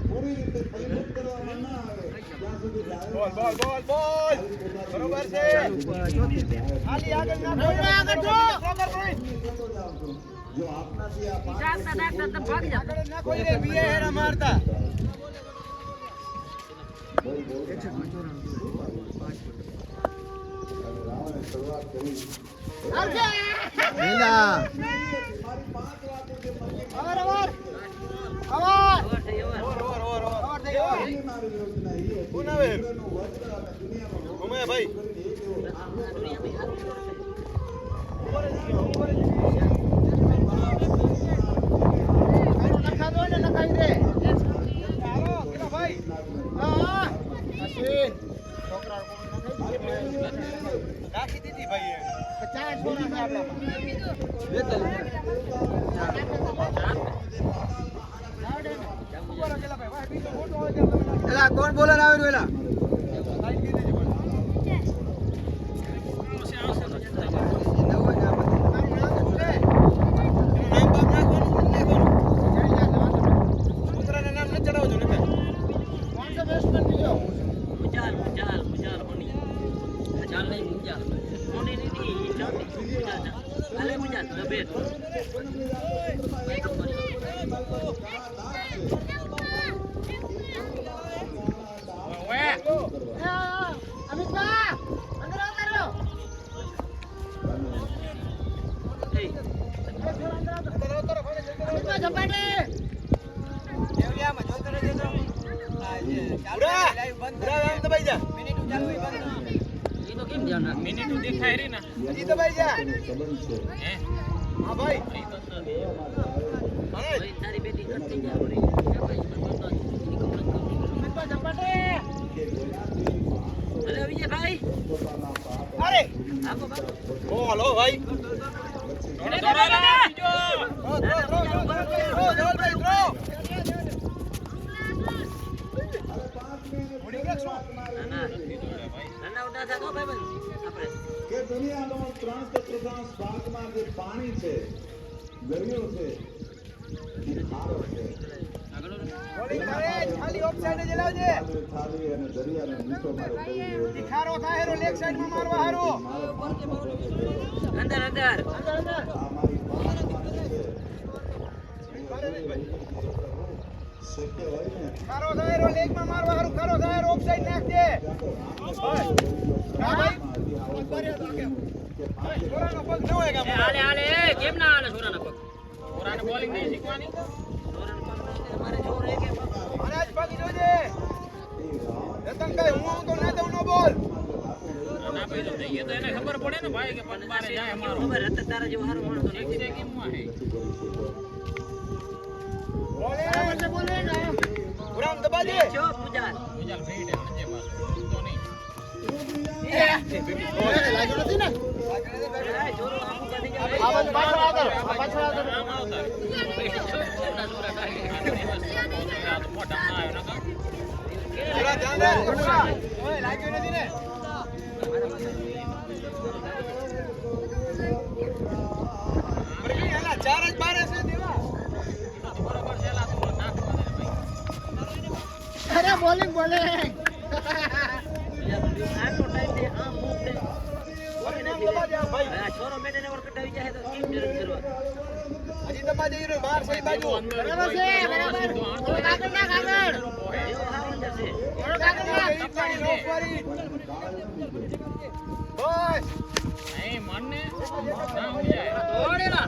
પૂરી રીતે પરિપૂર્ણ કરવામાં ના આવે ત્યાં સુધી બોલ બોલ બોલ બોલ. બરોબર છે. ખાલી આગળ ના આગળ જો. જો આપનાથી આ પાંચ નાખતા નાખતા તમે ભાગી જાઓ. આગળ ના કોઈ રે બીએ હેરા મારતા. રાવણે શરૂઆત કરી લીલા મારી 5 વાતો જે મને અવાર અવાર અવાર ઓવર થઈ ઓવર. અવાર અવાર અવાર થઈ અવાર. મારી યોજના એ હતી કોણ આવે? ઈશ્વરનું વસ્ત્ર અને દુનિયામાં ઉમે ભાઈ નખા દો ને નખાઈ દે. હાલો કેલા ભાઈ. હા અશ્વિન છોકરા નાખી દીધી ભાઈ એ. 50 છોરા છે આપણામાં. એલા કોણ બોલર આવે એલા? મુજાલ મુજાલ મુજાલ હોની. મુજાલ નહીં મુજાલ. હોની નહીં મુજાલ. અલે મુજાલ દબે. એ તો કેમ ધ્યાન રાખે? સંબંધ છે હા ભાઈ ભાઈ તારી બેટી કટ થઈ જાય વળી. અરે વિજયભાઈ અરે ભાગો ભાગો. બોલ હો ભાઈ. નાના ઉડા થતો ભાઈ આપણે કે દુનિયાનો 3/4 ભાગમાં જે પાણી છે દરિયો છે એ ખારો છે બોલિંગ કરે ખાલી ઓફ સાઈડે જ લાવજે. થાળી અને દરિયાને મીઠો મારો કરી રહ્યો છે. ખારો થાય હેરો લેગ સાઈડ માં મારવા હારો. અંદર અંદર અંદર અંદર આ મારી પાંચ વાણી છે શક્ય હોય ને ખારો થાય હેરો લેગ માં મારવા હારો. ખારો થાય હેરો ઓફ સાઈડ નાખજે. હા ભાઈ છોરાનો પગ ન હોય ગામ. હાલે હાલે કેમ ના હાલે છોરાના પગ? છોરાને બોલિંગ નહીં શીખવાની? છોરાને પગ નહીં અમારે છોર હે કે પગ? અને આજ પગ જોજે. રતનભાઈ હું આવું તો ના દઉં નો બોલ. ખબર રતન તારા જેવો હારો માણસ તો નથી. બોલે પુરામ દબાજે. જો મુજાલ લાગ્યો નથી ને. એ છોરો આમ કરી જાય. આ બાજુ પાછળ આગળ. આ પાછળ આગળ. પૂરા ધ્યાન દે. પૂરા. ઓય લાગ્યો નથી ને. પ્રવીણ એલા 4 જ બારે છે દેવા. અરે બોલિંગ બોલિંગ. આટલો ટાઈમ દે આમ મૂવ દે. બોલિંગ નામ દબાજે આ ભાઈ. આ છોરો મેડને ઓર કટાવી જાય તો કેમ જરૂર કરવા? હજી દબાજે હીરો બહાર છે બાજુ. બરાબર છે બરાબર. થોડો કાગળ નાખ આગળ. એવો હારો અંદર છે. થોડો કાગળ નાખ. કપાડી નો ફરી. બસ. ઓડેલા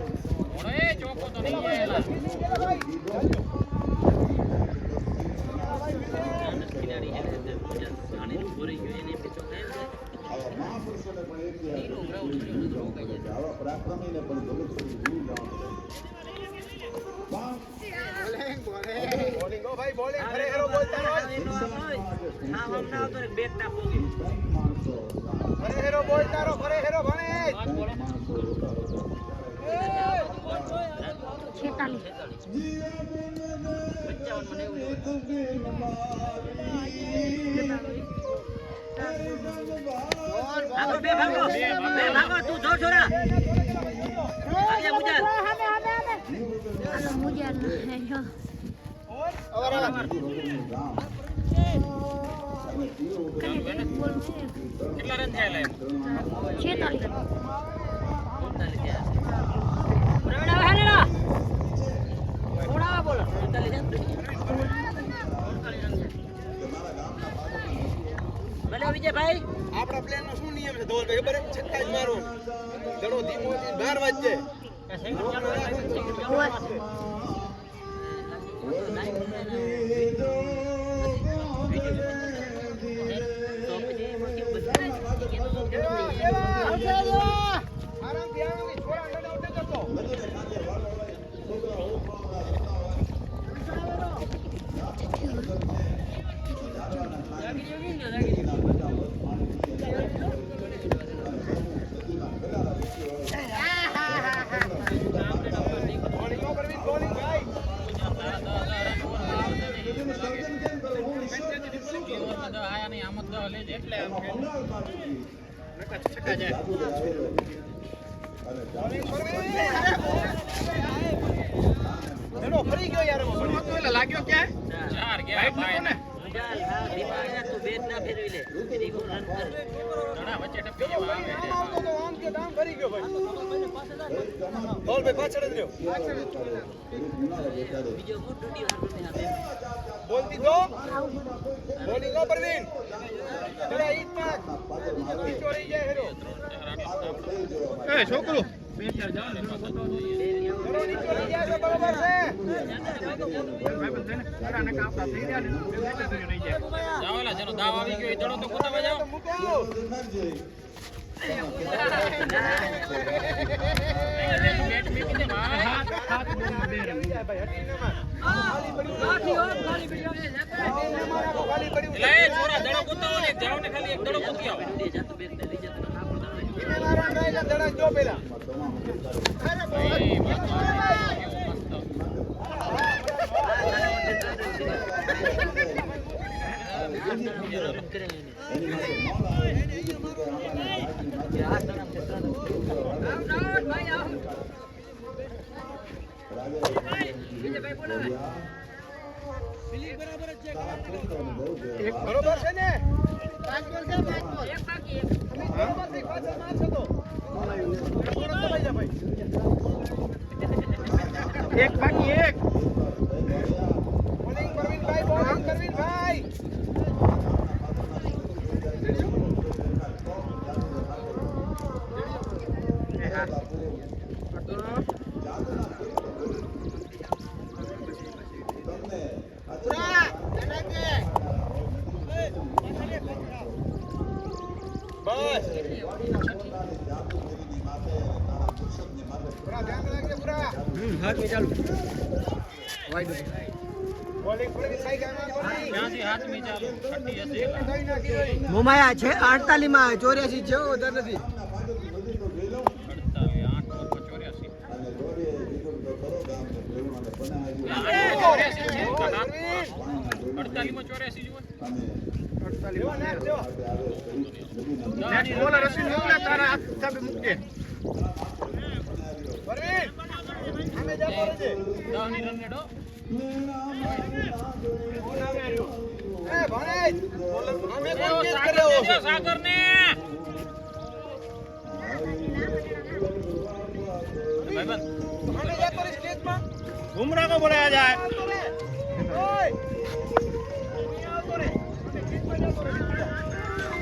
પાણીનું ભરી ગયું એને પીછો ખાય છે. આવા મહાપુરુષોને પણ એક યાદ ઈનો ગ્રાઉન્ડ છે, નજરો ઉગાઈ જાય. આવા પરાક્રમીને પણ જગત સુધી ભૂલી જવાનું બોલિંગ હો ભાઈ બોલિંગ ખરેખર બોલતા રહો હા હમણાં આવતો ને બેટ ના પોગી. માણસો ખરેખર બોલતા રહો ખરેખર ભણે 56 બે ભાગો તું જો છોરા આગે મુજાલ કેટલા રન થયેલા એમ? 46 ભલે વિજયભાઈ આપણા પ્લેન નો શું નિયમ છે ધોલભાઈ ખબર છે છક્કા જ મારો દડો ધીમો થી 12 વાગે આરામથી આવો છોરા લડાવ ન કરતો બોલિંગ ઓ પરવીન બોલિંગ ભાઈ ચલો ફરી ગયો યાર લાગ્યો ક્યાં? ચાર ગયા ભાઈ ને. મુજાલ હા દીપાયા તું બેટ ના ફેરવી લે એની કો રન કર વચ્ચે ટપી જેવા આવે. આમ કે દામ ફરી ગયો ભાઈ ધોલભાઈ પાછળ જ રહ્યો બીજો ગુડ ડ્યુટી હારું ને બોલ દીધો બોલિંગ ઓ પરવીન જરા ઈટ પાક નીચો રહી જાય હેરો એ છોકરો હેરો નીચો રહી જાય છે બરોબર છે જાવેલા જેનો દાવ આવી ગયો એ દડો તો કુતાવા જાવ. મૂકો બેટ મૂકી દે ભાઈ. એટલે એ છોરા દડો કુતાવો ને જાવ ને ખાલી એક દડો કુતી આવો. જાતો બેટ ને લઈ જતો ના પડતો ભાઈ મસ્ત. એક બરોબર છે ને 5 બોલ છે 5 બોલ એક બાકી એક બરોબર છે પાછળ મારશો તો થોડો દબાઈ જા ભાઈ એક બાકી એક. બોલિંગ પરવીનભાઈ બોલિંગ પરવીનભાઈ બસ પૂરા ધ્યાન રાખજે પૂરા બોલિંગ પરવીનભાઈ ગામમાં બોલિંગ ત્યાંથી હાથમી ચાલુ. ખટ્ટી હશે એલા. થઈ નાખી હોય મોમાયા છે 48 માં 84 છે વધારે નથી 48 માં 84 જુઓ. લેવો નાખ લેવો નેક્સ્ટ બોલર હશે ને મોકલે તારા હાથ સામે મૂકજે. પરવીન સામે જા બોલ છે 10 ની રન રેડો. કોણ આવે રહ્યો એ ભાઈ બોલર સામે કોણ કેચ સાગર કર્યો દેજો, સાગર ને. ભાઈબંધ સામે જા પર સ્ટેજમાં ઘુમરા કો બોલાયા જાય. આવતો રે ઓય આવતો રે સ્ટેજમાં જા પર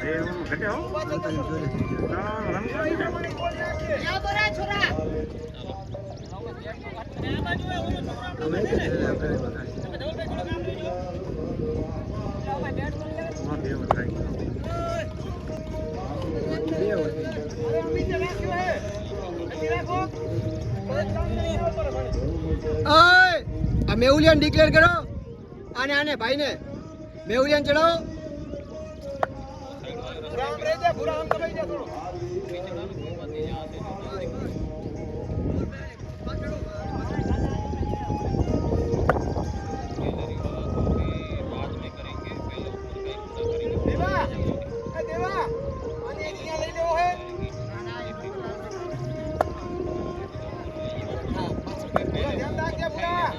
એ ઘટે હો. પાછળ તો રન બોલ નાખે આ મેહુલિયાન ડિક્લેર કરો. આને ભાઈને મેહુલિયાન ચડાવો. આમ રહી જા, પૂરા આમ દબાઈ જા થોડો. દેવા, એ દેવા, આને અહીંયા લઈ લેવો હે. પૂરા ધ્યાન રાખજે પૂરા.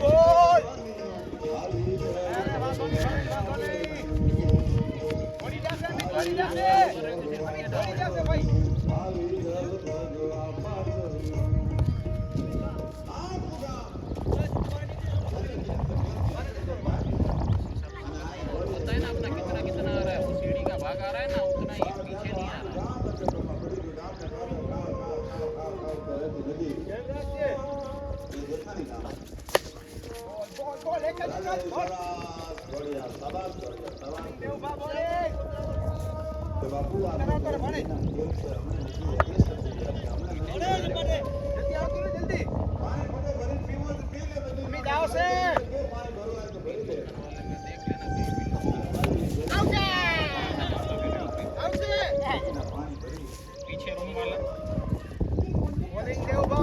બોલ. અરે વાંધો નહીં. પડી જશે ભાઈ. બોલ, એક જ બોલ. દેવભા બોલે. કરાકર ભણે. જલ્દી આવતી ને જલ્દી. અમિત આવશે.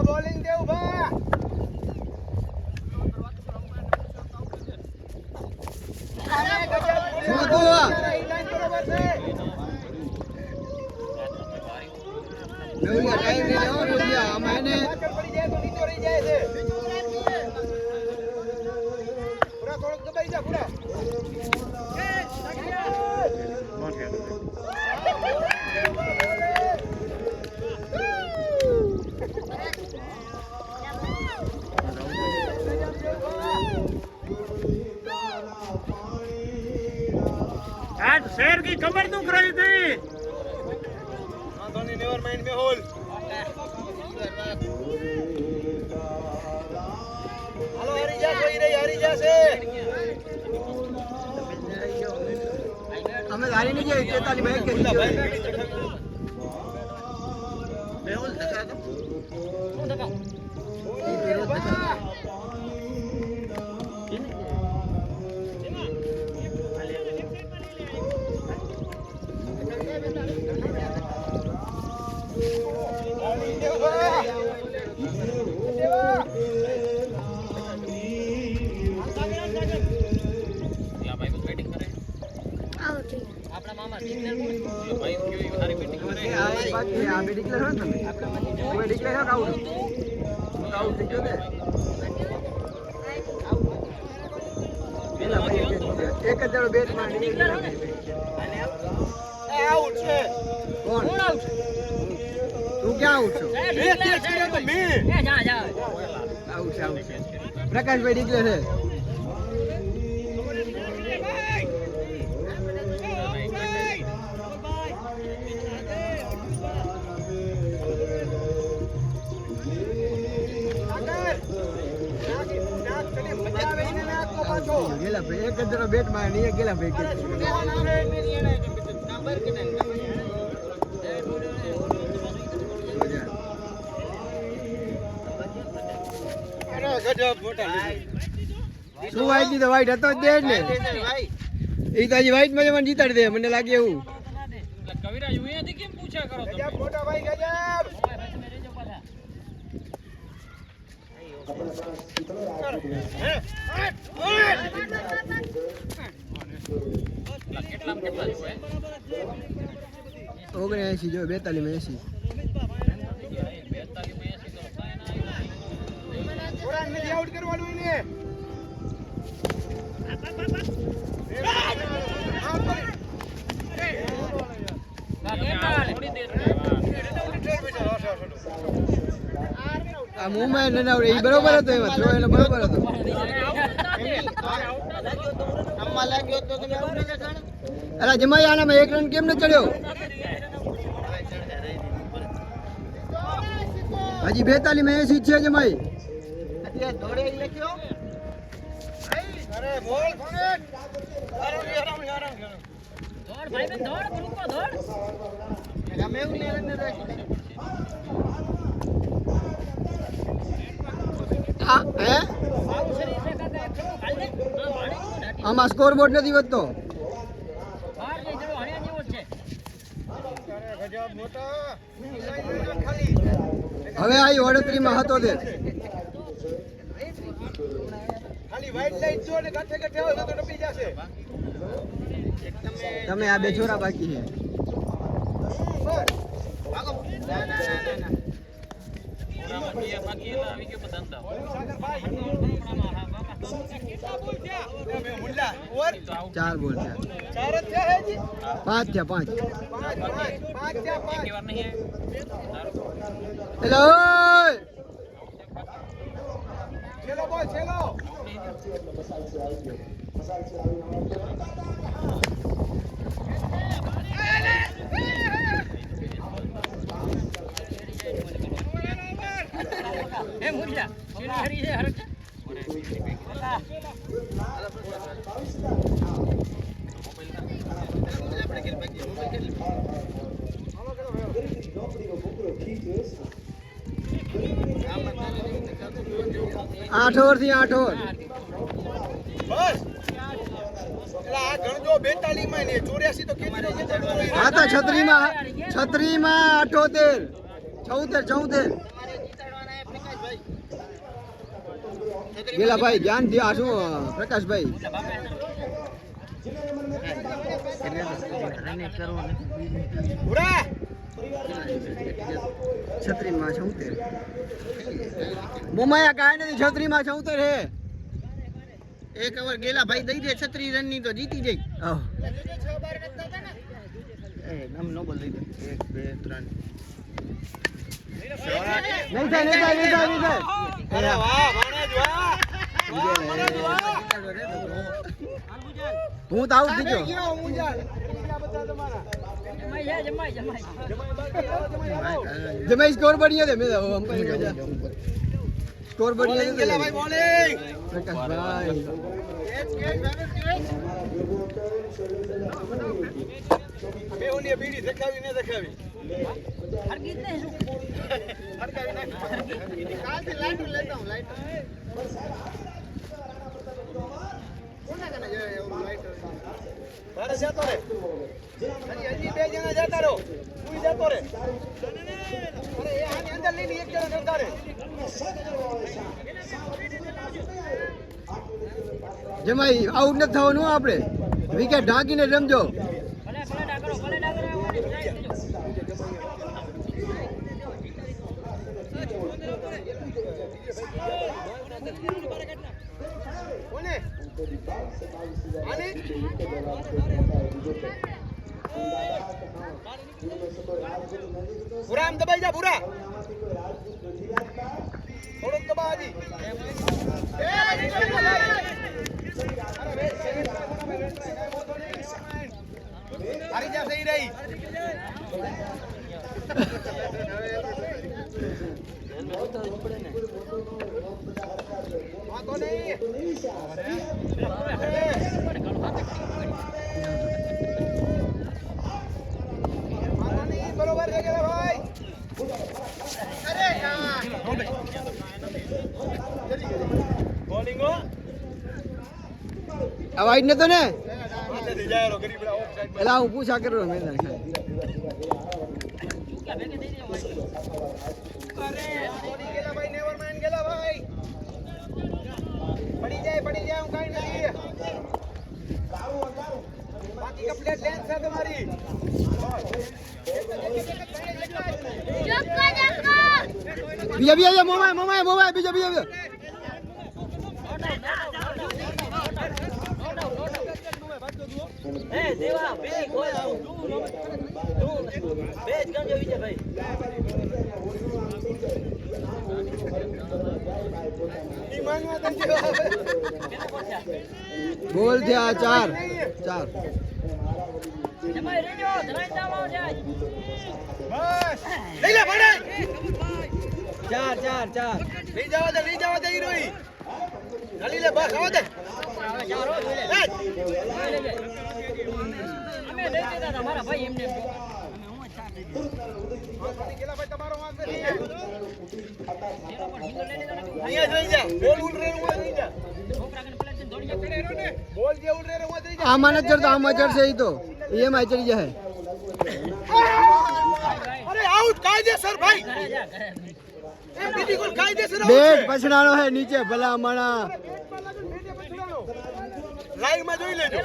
બોલિંગ દેવભા. મેહુલિયા ટાઈમ લઈ લેવો. મેહુલિયા આમાં એને પડી જાય તો નીચો રહી જાય છે. પૂરા થોડોક દબાઈ જા પૂરા. आज शेर की कमर दुख रही थी. વાંધો નહીં, નેવર માઇન્ડ મેહુલ. હાલો હરી જશે. અમે હારી નહીં જાય 43 માં 1 મેહુલ ધકા દો. આ બે ડિક્લેર હોય ને તમે કોઈ ડિક્લેર હોય આઉટ થઈ ગયો ને પેલા ભાઈ એક જ દાડો બેટ માં આઉટ છે. કોણ આઉટ? તું ક્યાં આઉટ છો? આઉટ છે. પ્રકાશભાઈ ડિક્લેર છે. ગેલા ભાઈ એક જ દાડો બેટ માં નહીં ગેલા ભાઈ શું વાઈટ ની તો વાઈટ હતો જ દે ને એ તો હજી વાઈટ માં મને જીતાડી દે મને લાગે એવું. કવિરાજ હું અહીંયાથી કેમ પૂછ્યા કરો ગજબ મોટા ભાઈ ગજબ. કેટલા જોવે 79 જો 42 માં 80 પુરાણ નથી આઉટ કરવાનું એને. આ મુંબઈ ને આવડે એ બરોબર હતો એમાં થ્રો એનો બરોબર હતો. રમવા લાગ્યો તો તમે આઉટ ન જાણ. અરે જમાઈ આનામાં 1 રન કેમ ન ચડ્યો? હજી 42 માં 80 છે જમાઈ. અત્યારે દોડે લખ્યો. બોલ ફોનેટ આરામ દોડ ભાઈ બેન દોડ ગ્રુપો દોડ ગમે એવું ને રન રાખી હા હે સારું શરીર છે કાકા એક છક્કો ખાલી દે હા ભાડી આમાં સ્કોર બોર્ડ નથી વધતો બહાર જઈ ચલો હણ્યા જેવો જ છે ગજબ મોટા ખાલી હવે આવી 38 માં 77 ખાલી વાઈટ લાઈટ જો ને ગાંઠે ગાંઠે આવે તો ટપી જશે તમે આ બે છોરા બાકી છે મુલ્લા ઓર 4 બોલ છે ચાર જ છે હેજી 5 છે 5 પાંચ થયા પાંચ હેલો ચલો બોલ ચલો એ મુર્જા શીરી હરી છે હરક આઠ ઓવર થી 8 ઓવર બસ એટલે આ ગણજો 42 માં ને 84 તો કેવી રીતે આ તો 36 માં 78 74 ગેલા ભાઈ ધ્યાન દે આ શું પ્રકાશભાઈ પૂરા 36 માં 74 મોમાયા કાંઈ નથી 36 માં 74 હે એક ઓવર ગેલા ભાઈ દઈ દે 36 રન ની તો જીતી જઈ આહ. એ નમ નો બોલ દઈ દે 1 2 3 નહીં થાય અરે વાહ ભાણેજ વાહ હું તો આઉટ થઈ ગયો ગયો મુંજાલ બીજા બધા તમારા જમાઈ જમાઈ સ્કોર બની દે મેં અંપાયર મજા સ્કોર બની દે ગેલા ભાઈ બોલિંગ પ્રકાશભાઈ બેઉની બીડી દેખાવી ને દેખાવી હરગીત ને શું હરકાવી નાખી કાલથી લાઈટ લેતા હું લાઈટ કોના કને જાય એવું લાઈટ તારે જતો રે હજી બે જણા જતા રહો તું જતો રે અરે એ આની અંદર લઈને એક જણા જતા રે જમાઈ આઉટ નથી થવાનું હો આપણે વિકેટ ઢાંકીને રમજો ભલે ડાગરો આવવાની જાય દેજો કોને આને પૂરા આમ દબાઈ જા પૂરા થોડુંક દબા હજી હારી જા સહી રહી વાંધો નહીં વાંધો નહીં બરોબર છે ગેલા ભાઈ અરે યાર બોલિંગ હો આ વાઈટ નતો ને વાંધેથી જાય રો ગરીબડા ઓફ સાઈડ એલા હું પૂછા કરો મેં અરે બોલી ગેલા ભાઈ નેવર માઇન્ડ ગેલા ભાઈ પડી જાય હું કાઈ નથી બાકી કમ્પ્લીટ લેન્થ છે તમારી બીજા મોમાય બીજા એ દેવા બે કોઈ આવું બે જ ગણજો વિજયભાઈ ઈમાનમાં તંજો આવે બોલ થયા 4 જમાઈ રેજો ધરાઈ જાવ જાય બસ લઈ લે ભાડે 4 લઈ જવા દે હીરોઈ હાલી લે બસ આવો દે અમે દઈ દેતા હતા મારા ભાઈ એમને ભાઈ તમારો વાંક નથી અહીંયા જોઈ જા બોલ ઉલ રે ઉવા જોઈ જા બોલ જે ઉલ રે ઉવા જોઈ જા આમાં નથી ચડતો આમાં ચડશે એ તો એમાં ચડી જાય અરે આઉટ કાયદેસર ભાઈ એ બીજી ગોલ કાયદેસર બેટ પછડાણો હે નીચે ભલા માણા લાઈવ માં જોઈ લેજો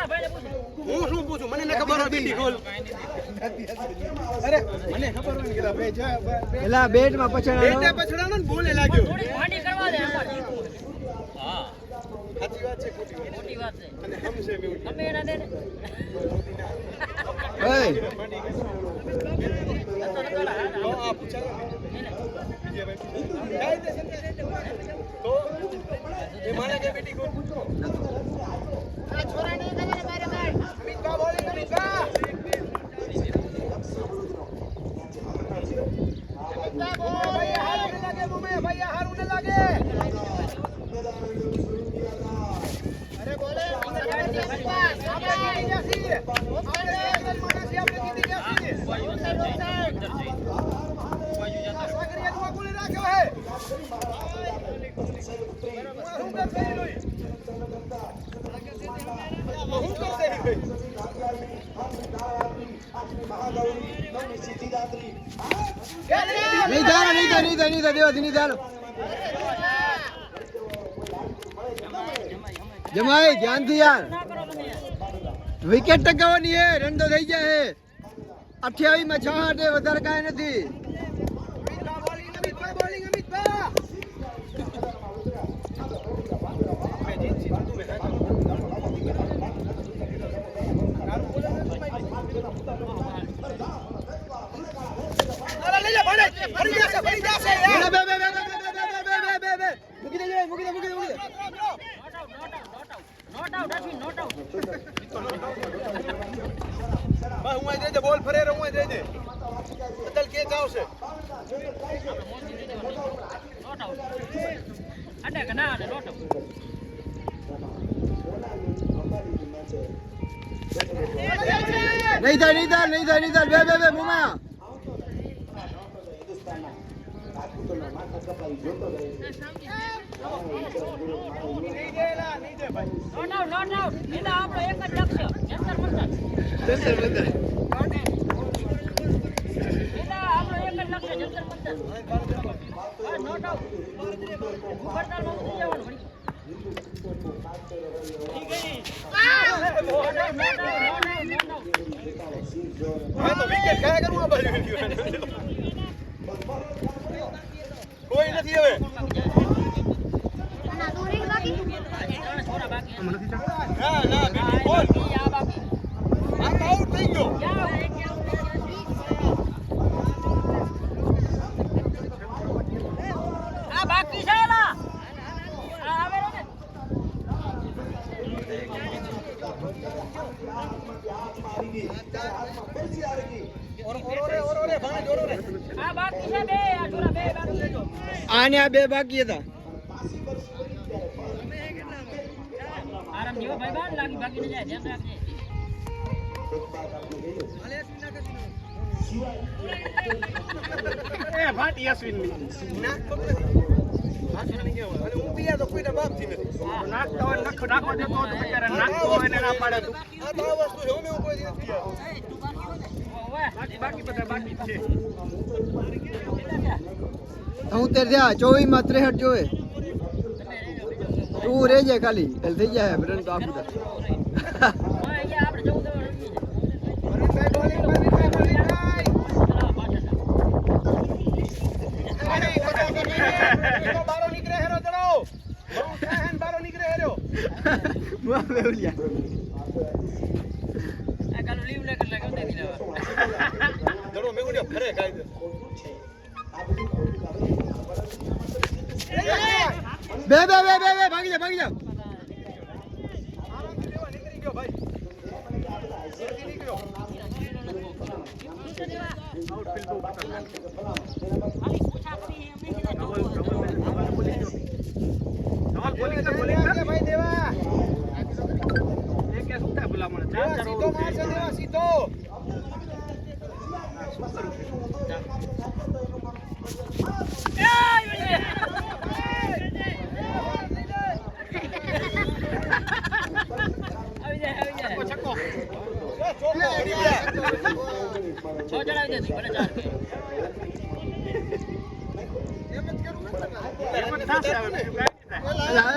હું શું પૂછું મને ન ખબર હોય બીજી ગોલ અરે મને ખબર હોય કે ભાઈ જો પેલા બેટ માં પછડાણો બેટે પછડાણો ને બોલે લાગ્યો થોડી ભાંડી કરવા દે આમાં જીતવું હા સાચી વાત છે મોટી વાત છે અને હમ છે મેં તમે એના દે ને ઓય આ પૂછાલો કાયદેસર તો એ માને કે બેટી ગોલ આ છોરા નહીં કરે મારે ભાઈ અમિતભાઈ બોલિંગ અમિતભાઈ ભાઈ હારું ન લાગે મુમે ભાઈ હારું ન લાગે અરે બોલે આપણે જીતી જશે આપણે માણસી આપણે જીતી જશે સાગરિયા નું ગોળ રાખ્યો હે હું કરશે લોઈ હું કરશે નહીં થાય દેવાથી નહીં થાય જમાઈ ધ્યાનથી યાર વિકેટ ટકાવવાની હે રન તો થઈ જાય હે 28 માં 6 હે વધારે કાંઈ નથી બોલિંગ અમિતભાઈ બોલ ફરે હું દે દે બદલ કે આવશે અડે કે ના અડે નોટ આઉટ નહીં થાય બે મુમા નોટ આઉટ એના આપણો એક જ લક્ષ્ય જંતર મંતર એના આપણો એક જ લક્ષ્ય જંતર મંતર નોટ આઉટ ખબરદારમાં ઉતરી જવાનું ભાઈ હા તો વિકેટ કયા કરું આ બાજુ કોઈ નથી હવે ના ના બોલ આ તો આઉટ થઈ ગયો આ બાકી છે એલા આ આવે ને આ બાકી છે બે આ જોરા બે બાકી લેજો આને આ બે બાકી હતા આરામ જીવો ભાઈ બાન લાગી બાકી ન જાય ધ્યાન રાખજે એ ભાટી અશ્વિન નાક પકડે હાથ નહીં કેવો અને ઊંધિયા તો કોઈના બાપ થી નથી નાખતા હોય નખ નાખવા દેતો હોય તો બિચારા નાખતો હોય ને ના પાડે તું આ તો આ વસ્તુ છે અમે કોઈ નથી ઓવે બાકી બધા બાકી જ છે હું તે થયા 24 માં 63 જોવે તું રહેજે ખાલી એટલે થઈ જાય રન તો આપું હા અહીંયા આપણે જવું દેવાનું બારો નીકળે હેરો ચડો બહુ સહેન બારો નીકળે હેરો વાહ બેવલિયા આ કાલો લીવ લેકર લાગે દે દીલા ચડો મેગુડિયો ફરે કાયદે બે ભાગી જા નીકળી ગયો ભાઈ નીકળ્યો બોલિંગ મારશે દેવા સીધો. છક્કો. ચોકો અડી ગયા. એમ જ થશે હવે, બીજું કાંઈ નહીં થાય. અલા,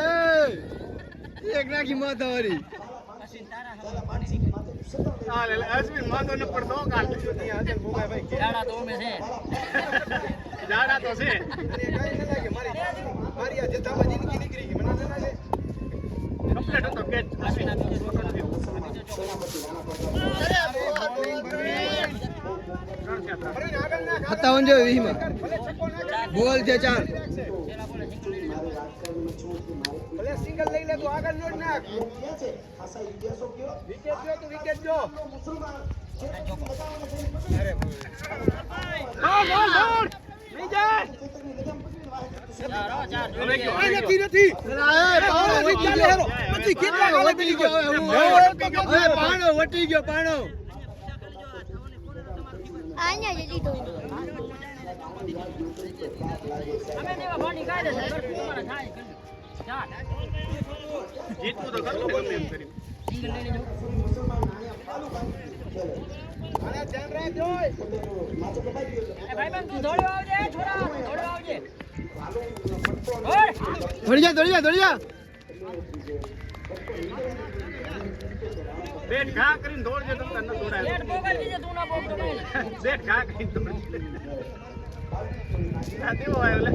એ એક નાખી માં તમારી. હા, લે, અશ્વિન માંગો ન પડતો કાલ. જાડા તો છે. અને કાંઈ ન લાગે મારી આ જથ્થામાં જિંદગી નીકળી ગઈ મને ન લાગે. કમ્પ્લીટ હતો કેચ. અશ્વિન આ બીજો છોકરો નથી. ફરીને આગળ નાખ. 57 જો 20 માં ભલે છક્કો નાખે. બોલ છે 4. ભલે સિંગલ લઈ લે તું આગળ નો જ નાખ. વિકેટ જો તું વિકેટ જો. અરે ગોલ! નહીં જાય. હવે ગયો, હવે ગયો. નથી અલા, એ પાણો વટી ચાલે હેરો. ગયો. નથી કેટલા પાણો ગાલે વટી ગયો હવે હું. હવે પાણો વટી ગયો પાણો. અહીંયા જ લીધો જીતવું તો કરવું ગમે એમ કરી. આને ધ્યાન રાખજો. દોડી જા. બેટ ઘા કરીને દોડજે, તમને ન દોડાય. બેટ ઘા કરીને દોડજે. આ દેવો આવ્યો લે.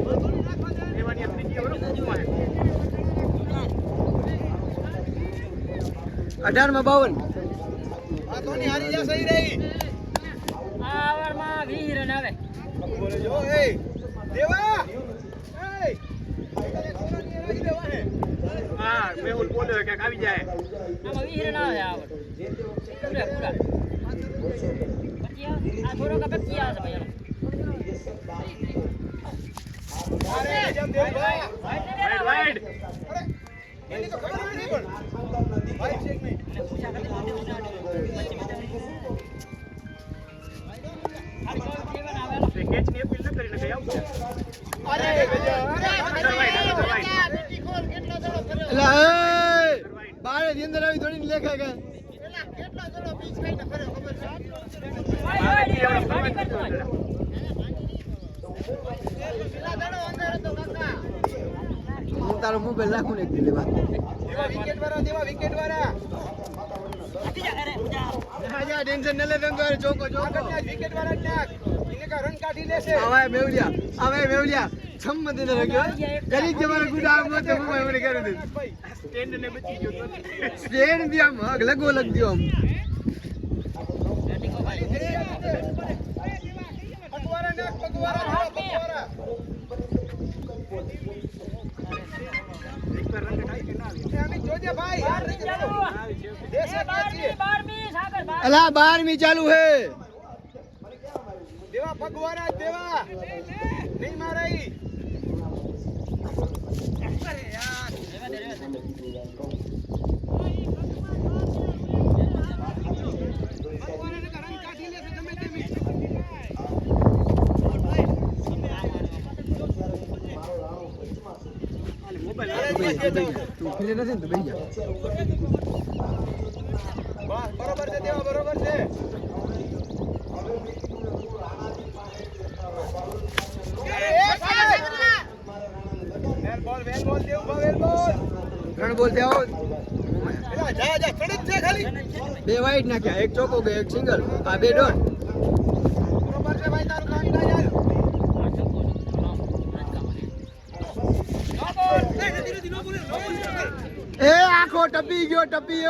દેવાની આ ત્રીજી ઓવર પૂછવા આવ્યો. 18 માં 52. આ તો ની હારી જા સહી રહી. બોલે જો એ દેવા એ દેવા હે. હા, મેહુલ બોલ્યો કે આવી જાય. અરે જમ દેવા. Wide wide. અરે એની તો ખબર નથી પણ ભાઈ છે કે નહીં. તે કેચ ની અપીલ ન કરીને કઈ આવું. અરે અલા, એ બારે ની અંદર આવી દોડીને લેખા કે હું તારો મોબાઈલ નાખું ને એક દી લેવા. દેવા વિકેટ વાળા જા ટેન્શન ન લે તંગો ચોકો આગળના વિકેટ વાળા જ નાખ. એને કા રન કાઢી લેશે. આવાય મેવલિયા સંમતિ ન લગ્યો કરી કે મારા ગુડા આમ તો હું મને કરી દે સ્ટેન્ડ ને બચી ગયો તો. સ્ટેન્ડ દી આમ હગ લગો લગ દિયો આમ પગવારા નાખ પગવારા. એક વાર રન ખાઈ કે ના આવી. એ અમે જોજે ભાઈ યાર નહીં ચાલો. દેશે ક્યાંથી? અલા 12મી ચાલુ હે દેવા પગવારા જ દેવા નહીં મારાઈ. અરે યાર પગવારાને કા રન કાઢી લેશે તમે તેમી. અને મોબાઈલ તું ફીરે નથી ને તો બેહી જા બસ બરોબર છે દેવા બરોબર છે. વેલ બોલ દેવું વેલ બોલ. ત્રણ બોલ થયા હોત એલા જા જા ખડક છે ખાલી. 2 વાઈડ નાખ્યા એક ચોકો ગયો એક સિંગલ આ 2 ડોટ બરોબર છે ભાઈ તારું કામ ના યાર. એ આખો ટપી ગયો ટપી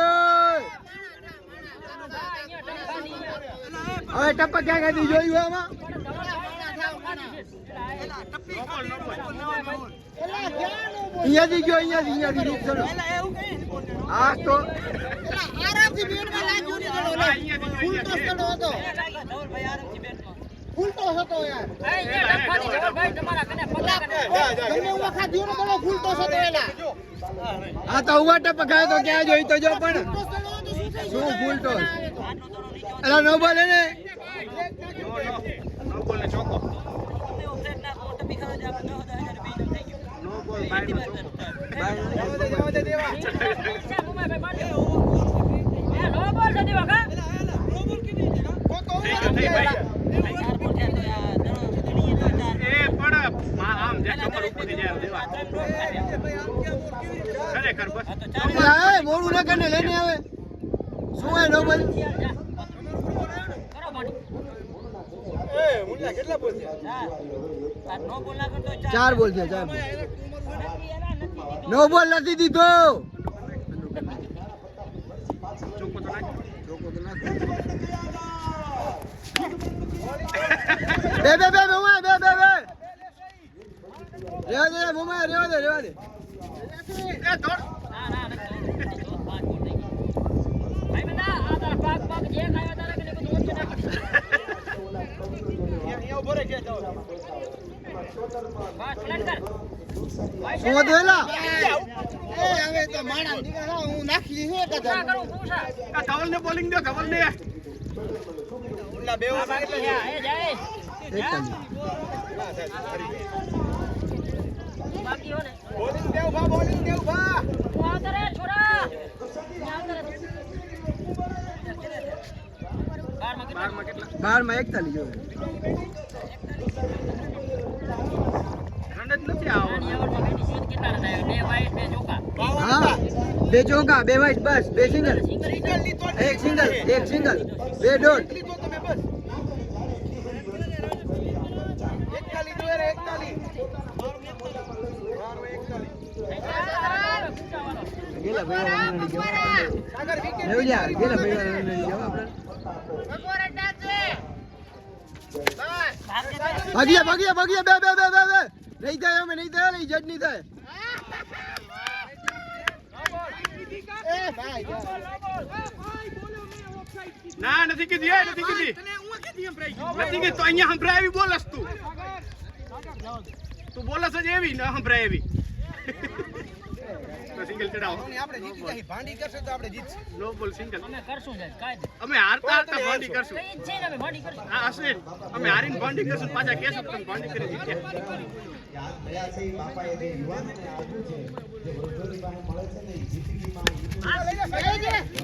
હવે ટપક ક્યાં ગાડી જોયું આમાં અહીંયાથી ગયો અહીંયાથી રીત ચડો હા તો હા તો ઉવા ટપક આવ્યો તો ક્યાં જોઈ તો જો પણ શું ફૂલ ટોસ એલા નો બોલે ને નો બોલ ને ચોકો તમે ઓફર નાખો તમે ખાવ જ આપણે 10,000 રૂપિયા થઈ ગયું નો બોલ બાય જવા દે દેવા થઈ ભાઈ એ પણ આમ જે કમર ઉપરથી જાય દેવા ખરેખર બસ એલા એ મોડું ના કરીને લઈને આવે શું હે નો બોલ એ મુન્ના કેટલા બોલ છે 4 બોલ છે 4 નો બોલ નથી દીધો ચોકો તો નાખ બે મોમા બે રેવા દે મોમા રેવા દે એ દોડ અહીંયા ઉભો રહે કે જાઓ શું હતું એલા હવે તો માણા નીકળા હું નાખી છે કદા આ ધવલ ને બોલિંગ દો ધવલ ને ઉલ્લા બેવ કેટલા બોલિંગ દેવ ભા બારમાં કેટલા 12 માં 41 જોવે રન જ નથી આવવાનો હા 2 ચોકા 2 વાઇટ બસ 2 સિંગલ એક સિંગલ 2 ડોટ લીધો તમે બસ 41 જોએ રે 41 ગેલા ભાઈ સાગર વિકેટ લેવ જા ગેલા ભાઈ જવાબ ભાગ્યા બે નહીં થાય અમે નહીં થાય નહીં જજ નહીં થાય એ ભાઈ ના નથી કીધી નથી કીધી નથી કીધી તો અહીંયા સંભળાય એવી બોલસ તું બોલસ જ એવી ન સંભળાય એવી તો સિંગલ ચડાવો આપણે જીતી જાય ભાંડી કરશે તો આપણે જીતશું નો બોલ સિંગલ કરશું જ કાયદે અમે હારતા ભાંડી કરશું છે ને અમે ભાંડી કરશું હા હશે અમે હારીને ભાંડી કરશું પાછા કહેશું તમે ભાંડી કરી જીત્યા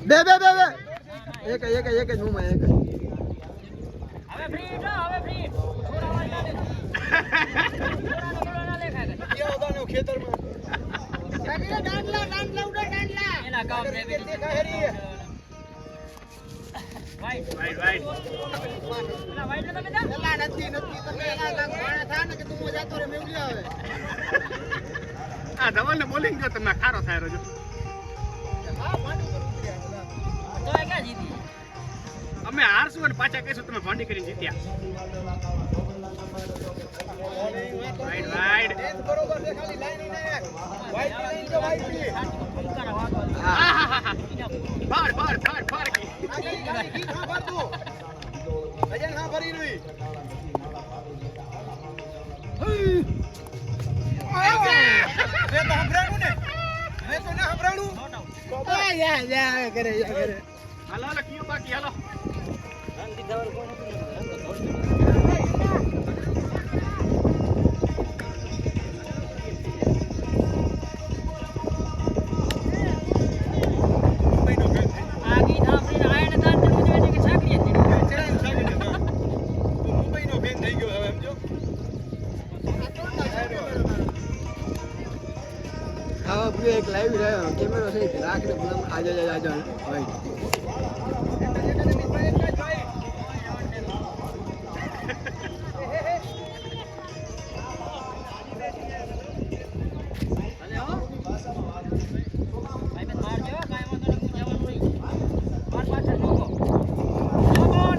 બે એક જ મોમા એક હવે ફ્રી થોડા વાર લાગે થોડા ના લેખાય કેવો દાનો ખેતરમાં એના કામ ને દેખાય હેરી વાઈટ રાઈટ એના વાઈટ તમે જા એલા નથી તમે એલા ઘણા થા ને કે તું જાતો રે મેવલી આવે આ ધવલ ને બોલિંગ જો તમે ખારો થાય રોજો તો એ ક્યાં જીતી અમે હારશું અને પાછા કહેશું તમે ભાંડી કરીને જીત્યા રાઈટ એ બરોબર છે ખાલી લાઈન ઈ નાખ વાઈટ લાઈન તો વાઈટ ની અંકાર વાતો ફાડ કી કી ખા ભર તું અજન હા ભરી રૂઈ રે તો હંભરાણું ને રે તો ના હંભરાણું યા કરે હાલો કયો બાકી હાલો ગાંધી ખબર કોણ મુંબઈનો ફેન થઈ ગયો હવે સમજો ખાવા પીવા એક લાઈવ રહ્યો કેમેરો છે રાખને બોલામ આજો ભાઈ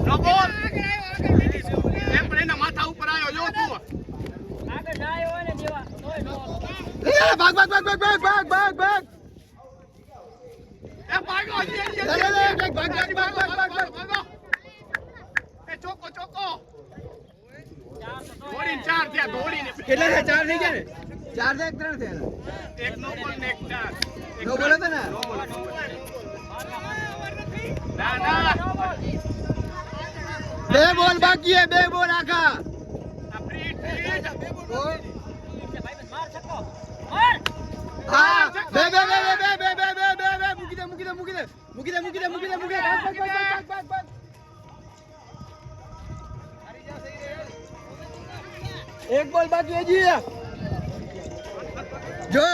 નો બોલ એમ પણ એના માથા ઉપર આવ્યો જો તું આગળ જાય હોય ને દેવા તોય નો ભાગ એ ભાગો ભાગો એ ચોકો દોડીને 4 થયા દોડીને કેટલા છે 4 થઈ ગયા ને 4 થી 3 થયા એક નો બોલ ને એક 4 નો બોલ હતો ને નો બોલ બે બોલ બાકી હે, બે બોલ આખા. આ ફ્રી ફ્રી હા બે બે બે બે બે બે બે બે બે મૂકી દે મૂકી દે મૂકી દે મૂકી દે મૂકી દે મૂકી દે મૂકી દે બસ. એક બોલ બાકી હજી. જો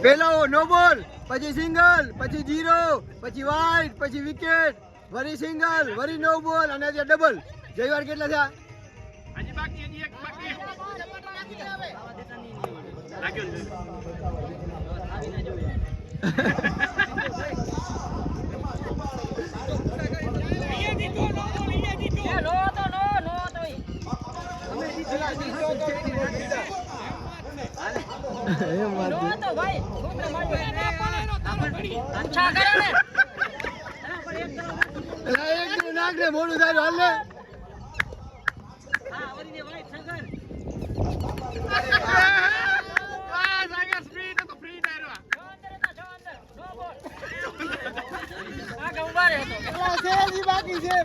પેલો નો બોલ, પછી સિંગલ, પછી 0, પછી વાઇડ, પછી વિકેટ, વરી સિંગલ, વરી નો બોલ અને આજે ડબલ. જયવાર કેટલા થયા? હજી બાકી હજી એક બાકી લાગ્યો ને નાખ ને મોડું થાય હાલ ને. આ સાગર સ્પીડ તો ફ્રી ડાયરો બાકી છે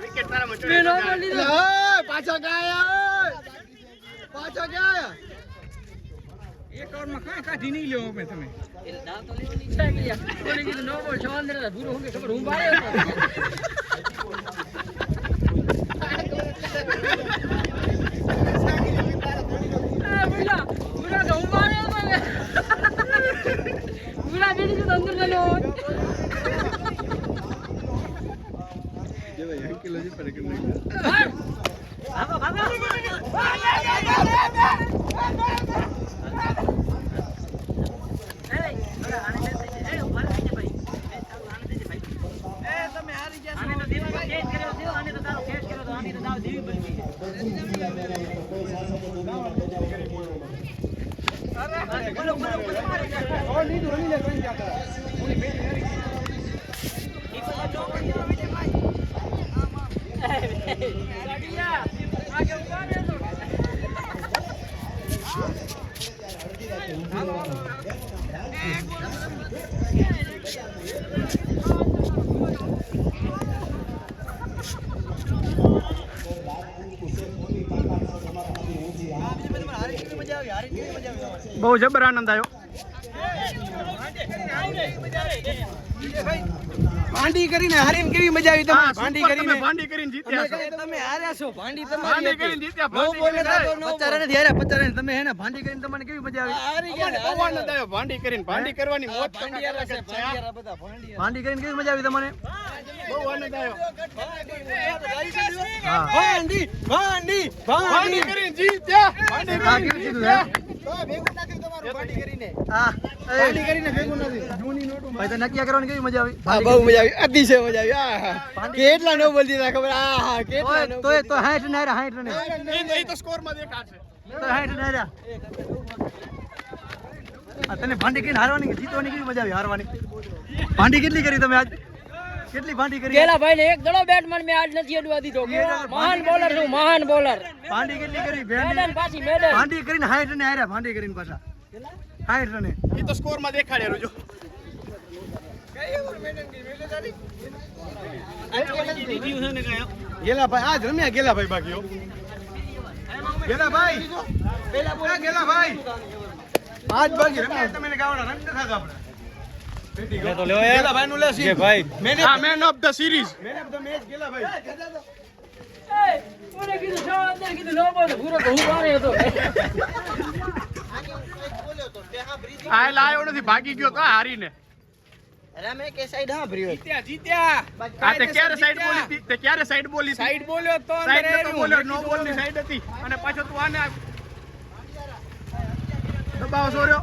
વિકેટ તારા મચડે પાછો ગયા પાછો ગયા. એક ઓવરમાં કાંઈ કાઢી નહીં લેવો અમે તમે. બહુ જબર આનંદ આવ્યો. ભાંડી કરીને હારીને કેવી મજા આવી તમને? ભાંડી કરીને ભાંડી કરીને જીત્યા છો. તમે હાર્યા છો. ભાંડી ભાંડી કરીને જીત્યા. ભાંડી કરીને તમે હે ને ભાંડી કરીને તમને કેવી મજા આવી? બહુ આનંદ આવ્યો. ભાંડી કરીને ભાંડી કરવાની મોજ કંઈક અલગ જ છે. ભાંડી કરીને કેવી મજા આવી તમને? બહુ આનંદ આવ્યો. હા ભાંડી ભાંડી ભાંડી કરીને જીત્યા. ભાંડી હા, કરીને કેવું કીધું જીત્યા. હા ભાંડી કરીને ભેગું નથી. જૂની નોટો ભાઈ તો નક્કી કરવાની કેવી મજા આવી? હા બહુ મજા આવી. અતિશય મજા આવી. કેટલા નો બોલ દીધા ખબર? કેટલા નો તો 60 ને 60 ને એ તો સ્કોરમાં દેખાશે. તો 60 ને હાર્યા. આ તને ભાંડી કરીને હારવાની કે જીતવાની કેવી મજા આવી? હારવાની ભાંડી કેટલી કરી તમે આજ? કેટલી ભાંડી કરી? કેલા ભાઈ ને એક દડો બેટમેન મેં આજ નથી અડવા દીધો. મહાન બોલર છું, મહાન બોલર. ભાંડી કેટલી કરી? મેડન પાછી મેડન. ભાંડી કરીને 60 ને હાર્યા. ભાંડી કરીને પાછા 60 રને. એ તો સ્કોરમાં દેખાડેલું જો. ગેલા ભાઈ આજ રમ્યા. ગેલા ભાઈ બાકી હો. ગેલા ભાઈ પેલા બોલા. ગેલા ભાઈ આજ બાકી રમ્યા. તમે ગાવડા રન નથી ખાધા આપણે. તો લેવો ગેલા ભાઈ નું લેસી કે ભાઈ આ man of the series. Man of the match ગેલા ભાઈ. કોને કીધું છો અંદર કીધું નો બોલ. ભૂરો તો હું બારે હતો. આ લાયો નથી, ભાગી ગયો કા હારીને. રમે કે સાઈડ હા ભર્યો જીત્યા. આ તે ક્યારે સાઈડ બોલી હતી? તે ક્યારે સાઈડ બોલી હતી? સાઈડ બોલ્યો તો સાઈડ નતો બોલ્યો, નો બોલ ની સાઈડ હતી. અને પાછો તું આને દબાવ સોર્યો.